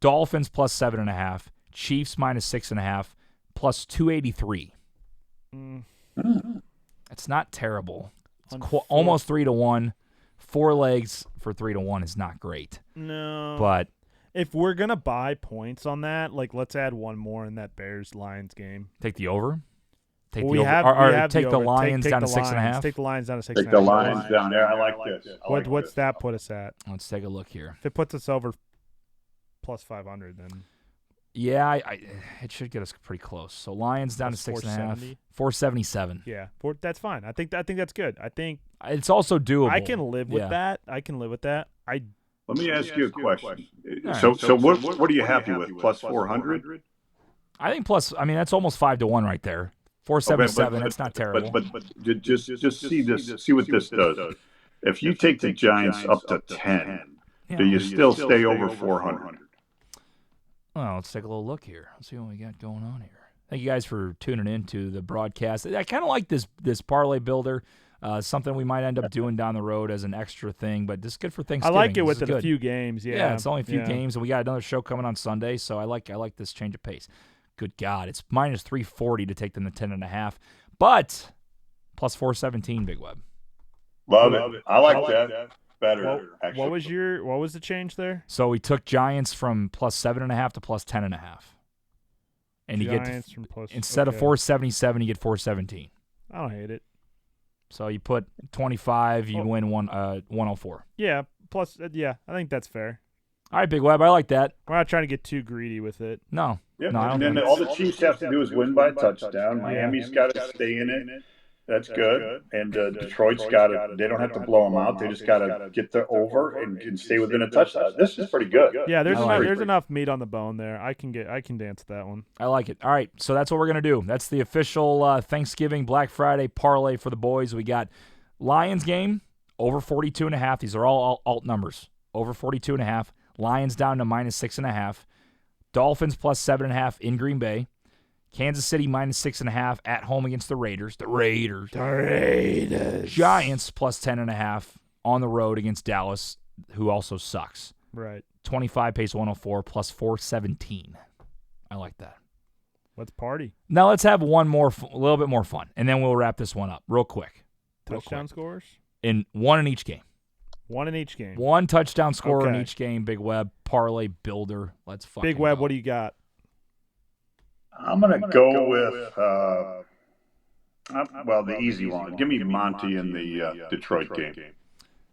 Dolphins plus 7.5. Chiefs minus 6.5. Plus 283. It's not terrible. It's almost 3-1. 4 legs for 3-1 is not great. No. But if we're gonna buy points on that, like, let's add one more in that Bears Lions game. Take the over. Take well, the we over. have, or we have take the the over. Lions take down the to 6.5. Take the Lions down to 6.5. Take the Lions down there. I like this. What's that put us at? Let's take a look here. If it puts us over plus 500, then yeah, it should get us pretty close. So Lions down to 6.5. 477. Yeah, that's fine. I think that's good. I think it's also doable. I can live with that. Let me ask you a question. Right. So what are you happy with? Plus 400? I think plus. I mean, that's almost 5-1 right there. 477. That's not terrible. But just see this. See what this does. If you take the Giants up to 10, do you still stay over 400? Well, let's take a little look here. Let's see what we got going on here. Thank you guys for tuning in to the broadcast. I kind of like this parlay builder. Something we might end up doing down the road as an extra thing, but this is good for Thanksgiving. I like it within a few games. Yeah, it's only a few games, and we got another show coming on Sunday, so I like this change of pace. Good God, it's minus 340 to take them to 10.5, but plus 417, Big Web. Love it. I like that. Better. What was the change there? So we took Giants from plus 7.5 to plus 10.5, and Giants you get instead of 477, you get 417. I don't hate it. So you put 25, you win 104. Yeah. Plus, I think that's fair. All right, Big Web, I like that. We're not trying to get too greedy with it. No. Yep. No, and then all the Chiefs have to do is win by a touchdown. Miami's got to stay in it. That's good. And Detroit's got to – they don't have to blow them out. They just got to get the over and stay within a touchdown. This is pretty good. Yeah, there's enough meat on the bone there. I can dance that one. I like it. All right, so that's what we're going to do. That's the official Thanksgiving Black Friday parlay for the boys. We got Lions game, over 42.5. These are all alt numbers. Over 42.5. Lions down to minus 6.5. Dolphins plus 7.5 in Green Bay. Kansas City minus 6.5 at home against the Raiders. The Raiders. Giants plus 10.5 on the road against Dallas, who also sucks. Right. 25 pays 104 plus 417. I like that. Let's party. Now let's have a little bit more fun, and then we'll wrap this one up real quick. Touchdown scores? One in each game. One in each game. One touchdown scorer in each game. Big Web parlay builder. Let's fucking Big Web, go. what do you got? I'm going to go with, the easy one. Give me Monty in the Detroit game.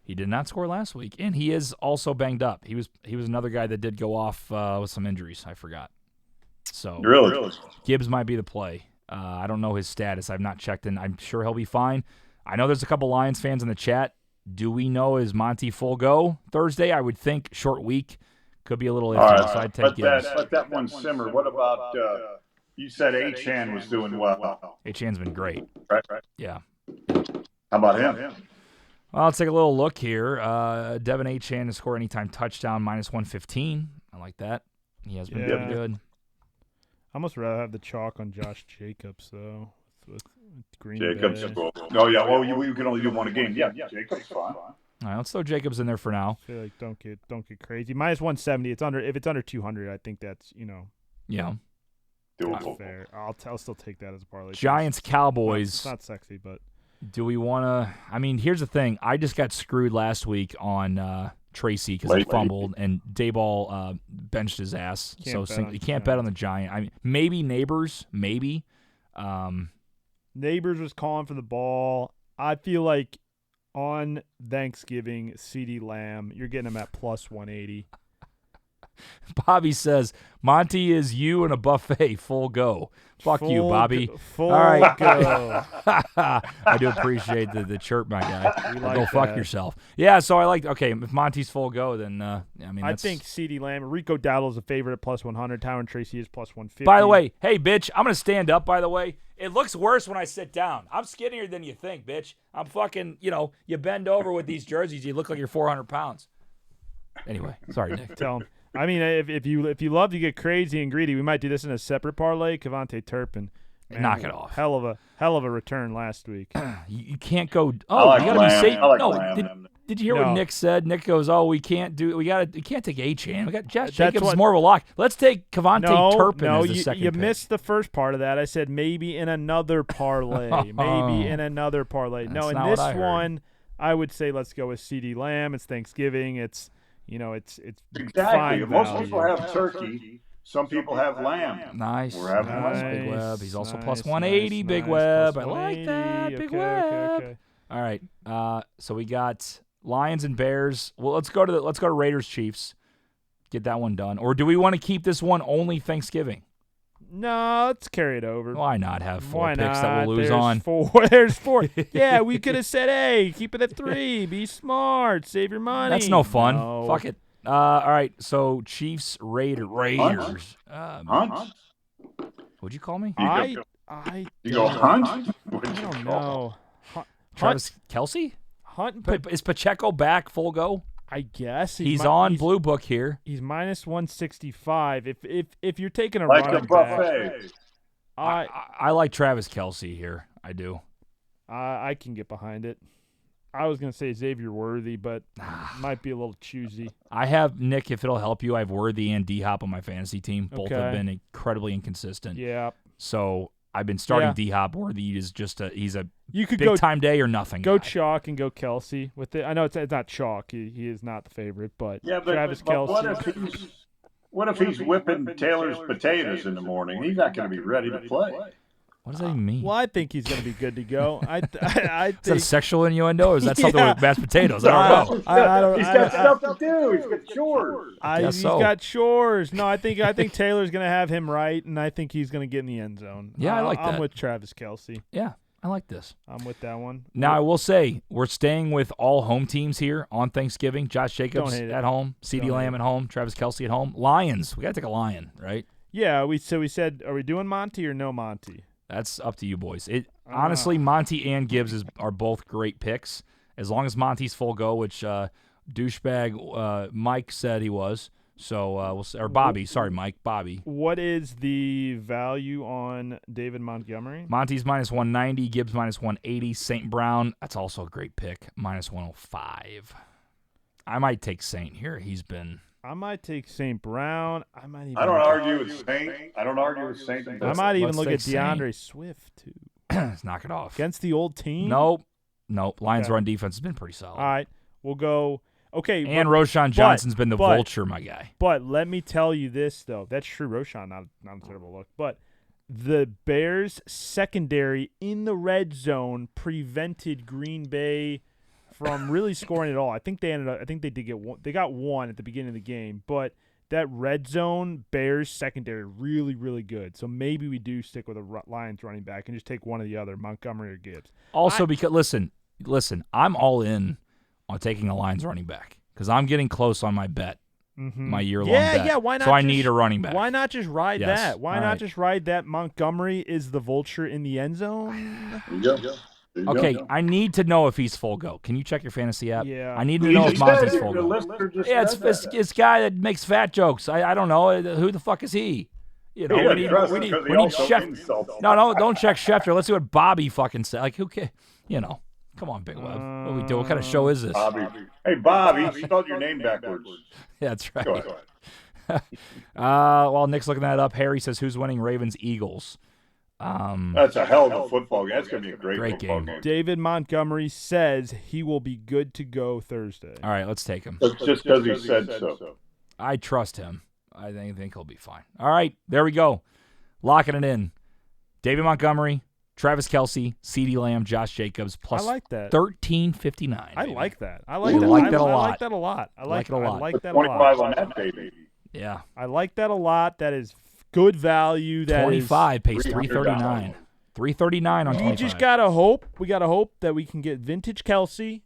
He did not score last week, and he is also banged up. He was another guy that did go off with some injuries. I forgot. So Really? Gibbs might be the play. I don't know his status. I've not checked in. I'm sure he'll be fine. I know there's a couple Lions fans in the chat. Do we know, is Monty full go Thursday? I would think short week. Could be a little iffy, so I'd take Gibbs. Let that one simmer. What about You said Achane was doing well. Achane's been great. Right. Yeah. How about him? Well, let's take a little look here. Devin Achane to score anytime touchdown, -115. I like that. He has been pretty good. I almost rather have the chalk on Josh Jacobs, though. With Green Jacobs. Bay. Oh, yeah. Well, you can only do one a game. Yeah, Jacobs fine. All right, let's throw Jacobs in there for now. I feel like don't get crazy. -170. If it's under 200, I think that's Yeah. Doable. fair. I'll still take that as a parlay. Giants Cowboys. It's not sexy, but Do we want to? I mean, here's the thing. I just got screwed last week on Tracy because I fumbled, and Dayball benched his ass. You can't bet on the Giant. I mean, maybe Neighbors, maybe. Neighbors was calling for the ball. I feel like on Thanksgiving, CeeDee Lamb, you're getting him at +180. Bobby says, Monty is you and a buffet, full go. Fuck you, Bobby. Full All right. go. I do appreciate the chirp, my guy. We like go fuck that. yourself. Yeah, so I like, okay, if Monty's full go, then, I think CeeDee Lamb, Rico Dowdle's a favorite at +100. Tyron Tracy is +150. By the way, hey, bitch, I'm going to stand up, by the way. It looks worse when I sit down. I'm skinnier than you think, bitch. I'm fucking, you bend over with these jerseys, you look like you're 400 pounds. Anyway, sorry, Nick. Tell him. I mean, if you love to get crazy and greedy, we might do this in a separate parlay. Kevontae Turpin, man, knock it off. Hell of a return last week. You can't go. I Oh, like you gotta be Lamb. safe. I like No, Lamb. did you hear what Nick said? Nick goes, "Oh, we can't do. We can't take Achane. We got Josh Jacobs what- is more of a lock. Let's take Kevontae Turpin as the second you pick." missed the first part of that. I said maybe in another parlay. Maybe in another parlay. No, That's in not this what I heard. one, I would say let's go with CeeDee Lamb. It's Thanksgiving. It's Exactly. fine Most value. people have turkey. Some people have lamb. Nice. We're having nice. one. Big Web. He's also Nice, plus 180. Big nice, Web. plus I like 180. that. Big Okay, Web. okay. All right. So we got Lions and Bears. Well, let's go to Raiders Chiefs. Get that one done. Or do we want to keep this one only Thanksgiving? No, let's carry it over. Why not have four Why picks not? that we'll lose There's on? There's four. Yeah, we could have said, hey, keep it at 3. Be smart. Save your money. That's no fun. No. Fuck it. All right. So Chiefs, Raiders. Hunt? What'd you call me? I You go hunt? I don't know. Travis Kelce? Hunt, but Is Pacheco back full go? I guess He's on Blue Book here. He's -165. If you're taking a Like running a buffet. back, I like Travis Kelce here. I do. I can get behind it. I was gonna say Xavier Worthy, but might be a little choosy. I have, Nick, if it'll help you, I have Worthy and D-Hop on my fantasy team. Both have Okay. been incredibly inconsistent. Yeah, So I've been starting Yeah. D-Hop. Worthy is just he's a you could big time day or nothing go guy. chalk and go Kelsey with it. I know it's not chalk. He is not the favorite, but Yeah, but, Travis but Kelce. what if he's whipping Taylor's potatoes in the morning? He's not going to be ready to play. What does that even mean? Well, I think he's going to be good to go. I Is that a think sexual innuendo, or is that something Yeah. with mashed potatoes? I don't know. I don't. He's got stuff to do. He's got chores. Guess He's so. got chores. No, I think Taylor's going to have him right, and I think he's going to get in the end zone. Yeah, I like I'm that. with Travis Kelce. Yeah, I like this. I'm with that one. Now, I will say, we're staying with all home teams here on Thanksgiving. Josh Jacobs Don't hate it. at home, CeeDee Don't Lamb hate at home, Travis Kelce at home. Lions, we got to take a Lion, right? Yeah, we said, are we doing Monty or no Monty? That's up to you, boys. Honestly, Monty and Gibbs are both great picks. As long as Monty's full go, which douchebag Mike said he was. So we'll say, or Bobby. Sorry, Mike. Bobby. What is the value on David Montgomery? Monty's -190. Gibbs -180. St. Brown. That's also a great pick. -105. I might take Saint here. He's been. I might take St. Brown. I don't argue with Saint. I might even look at take Saint. DeAndre Swift too Let's knock it off. against the old team. Nope. Lions Okay. run defense has been pretty solid. All right, we'll go. Okay, And but, Roshan Johnson's been the but- vulture, my guy. but let me tell you this though. That's true. Roshan, not a terrible look, but the Bears secondary in the red zone prevented Green Bay from really scoring at all. I think they did get one. They got one at the beginning of the game, but that red zone Bears secondary really, really good. So maybe we do stick with a Lions running back and just take one or the other, Montgomery or Gibbs. Also, because listen, I'm all in on taking a Lions running back because I'm getting close on my bet my year-long Yeah, bet. yeah. Why not? So I need a running back. Why not just ride Yes. that? Why All not right. just ride that? Montgomery is the vulture in the end zone. Okay, I need to know if he's full go. Can you check your fantasy app? Yeah. I need to know if Monty's full The go. listener just Yeah, said it's guy that makes fat jokes. I don't know. Who the fuck is he? You know, He we doesn't need, trust we him need, 'cause he we need also Chef. insults. No, don't check Schefter. Let's see what Bobby fucking said. Like, who cares? You know, come on, Big Web. What do we do? What kind of show is this? Bobby. Hey, Bobby, you spelled your name backwards. Yeah, that's right. Go ahead. While Nick's looking that up, Harry says, who's winning Ravens-Eagles? That's a hell of a football game. That's going to be a great football game. David Montgomery says he will be good to go Thursday. All right, let's take him. That's just because he said so. I trust him. I think he'll be fine. All right, there we go. Locking it in. David Montgomery, Travis Kelce, CeeDee Lamb, Josh Jacobs, plus I like that. 13.59. I baby. like that. I I like that. like that a I lot. like that a lot. I like it a lot. I like that a 25 lot. on that, baby. Yeah. I like that a lot. That is good value. That 25 pays $300. $339. $339 on is, 25. we just gotta hope. We gotta hope that we can get vintage Kelsey.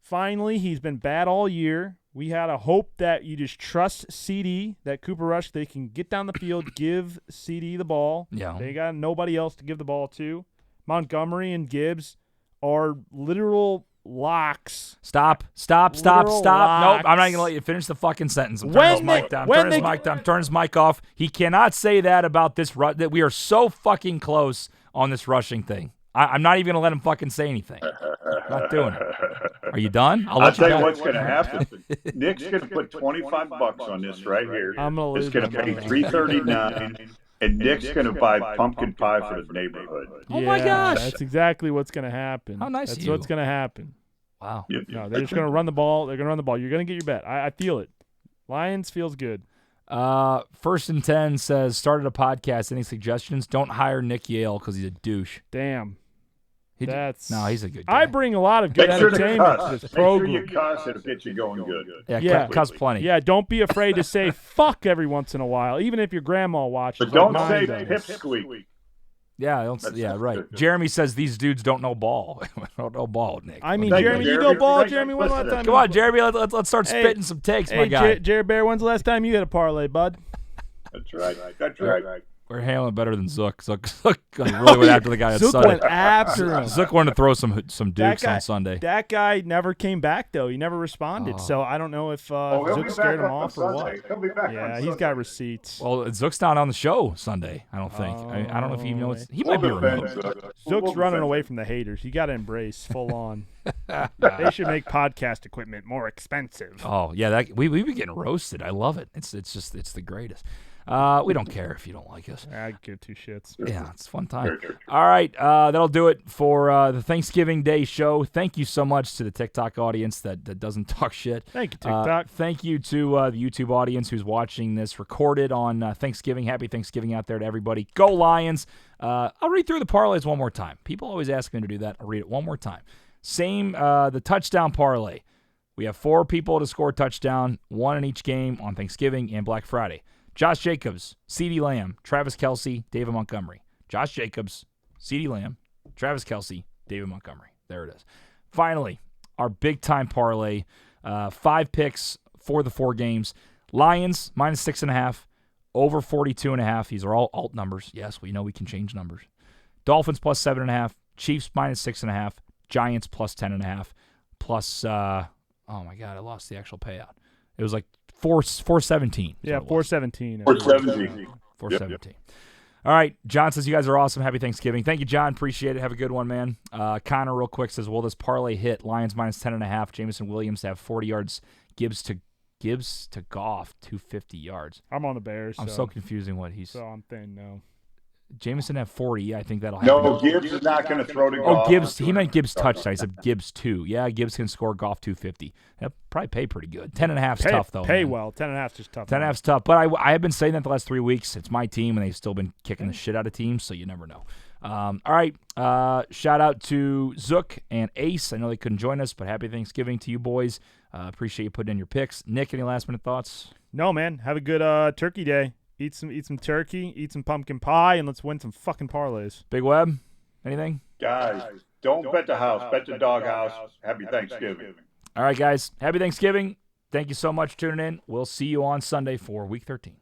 Finally, he's been bad all year. We had a hope that you just trust CD, that Cooper Rush, they can get down the field, give CD the ball. Yeah. They got nobody else to give the ball to. Montgomery and Gibbs are literal locks. Stop. Literal Nope, I'm not locks. going to let you finish the fucking sentence. I'm When turning his they- mic down. when Turn his they- mic down. Turn his mic off. He cannot say that about this. That we are so fucking close on this rushing thing. I'm not even going to let him fucking say anything. I'm not doing it. Are you done? I'll let tell you go. what's going to happen. Nick's going to put $25 on this right here. I'm gonna It's lose going to my pay mind. $339, and Nick's going to buy pumpkin pie for the neighborhood. Oh my Yeah, gosh. That's exactly what's going to happen. How nice That's of you. what's going to happen. Wow. Yep. No, they're just going to run the ball. They're going to run the ball. You're going to get your bet. I feel it. Lions feels good. First and 10 says, started a podcast. Any suggestions? Don't hire Nick Yale because he's a douche. Damn. He That's no, he's a good guy. I bring a lot of good Make sure to entertainment cuss. to Make this sure program. you cuss. It'll get you going good. yeah, Yeah. cuss plenty. Yeah, don't be afraid to say fuck every once in a while, even if your grandma watches. But don't like say mine does. pipsqueak. Yeah, right. Jeremy says these dudes don't know ball. don't know ball, Nick. I mean, Thank you, Jeremy, you Jeremy. know ball, Right, Jeremy. When's the last listen. time? Come on, Jeremy. Let's start Hey, spitting some takes, my Hey, guy. Jerry Bear, when's the last time you had a parlay, bud? That's right. That's right. We're handling better than Zook. Zook like, really went after the guy on Zook Sunday. went after him. Zook wanted to throw some dukes guy- on Sunday. That guy never came back, though. He never responded. Oh. So I don't know if He'll Zook be scared back him on off or what. Sunday. He'll be back on Yeah, he's Sunday. got receipts. Well, Zook's not on the show Sunday, I don't think. I don't know if he knows. He might be We'll defend remote. Zook. Zook's We'll running defend away Zook. from the haters. You got to embrace full on. They should make podcast equipment more expensive. Oh yeah, we've been getting roasted. I love it. It's the greatest. We don't care if you don't like us. I give two shits. Yeah, it's a fun time. All right, that'll do it for the Thanksgiving Day show. Thank you so much to the TikTok audience that doesn't talk shit. Thank you, TikTok. Thank you to the YouTube audience who's watching this recorded on Thanksgiving. Happy Thanksgiving out there to everybody. Go Lions. I'll read through the parlays one more time. People always ask me to do that. I'll read it one more time. Same, the touchdown parlay. We have 4 people to score a touchdown, 1 in each game on Thanksgiving and Black Friday. Josh Jacobs, CeeDee Lamb, Travis Kelce, David Montgomery. Josh Jacobs, CeeDee Lamb, Travis Kelce, David Montgomery. There it is. Finally, our big-time parlay, 5 picks for the 4 games. Lions, minus 6.5, over 42.5. These are all alt numbers. Yes, we know we can change numbers. Dolphins, plus 7.5. Chiefs, minus 6.5. Giants, plus 10.5. Plus, oh, my God, I lost the actual payout. It was like 417. Yeah, 417. 417. 417. All right, John says, you guys are awesome. Happy Thanksgiving. Thank you, John. Appreciate it. Have a good one, man. Connor, real quick, says, will this parlay hit? Lions minus 10.5. Jameson Williams to have 40 yards. Gibbs to Goff, 250 yards. I'm on the Bears. I'm so confusing what he's. So I'm saying no. Jameson have 40. Yeah, I think that'll happen. No, Gibbs is not going to throw to Oh, Goff. Gibbs. He meant Gibbs touchdown. He said Gibbs 2. Yeah, Gibbs can score Goff 250. That'll probably pay pretty good. 10.5's tough, though. Pay man. well. 10.5 is just tough. 10.5's tough. But I have been saying that the last 3 weeks. It's my team, and they've still been kicking the shit out of teams, so you never know. All right. Shout out to Zook and Ace. I know they couldn't join us, but happy Thanksgiving to you boys. Appreciate you putting in your picks. Nick, any last-minute thoughts? No, man. Have a good Turkey Day. Eat some turkey, eat some pumpkin pie, and let's win some fucking parlays. Big Web, anything? Guys, don't bet the house. Bet the doghouse. Happy Thanksgiving. All right, guys. Happy Thanksgiving. Thank you so much for tuning in. We'll see you on Sunday for Week 13.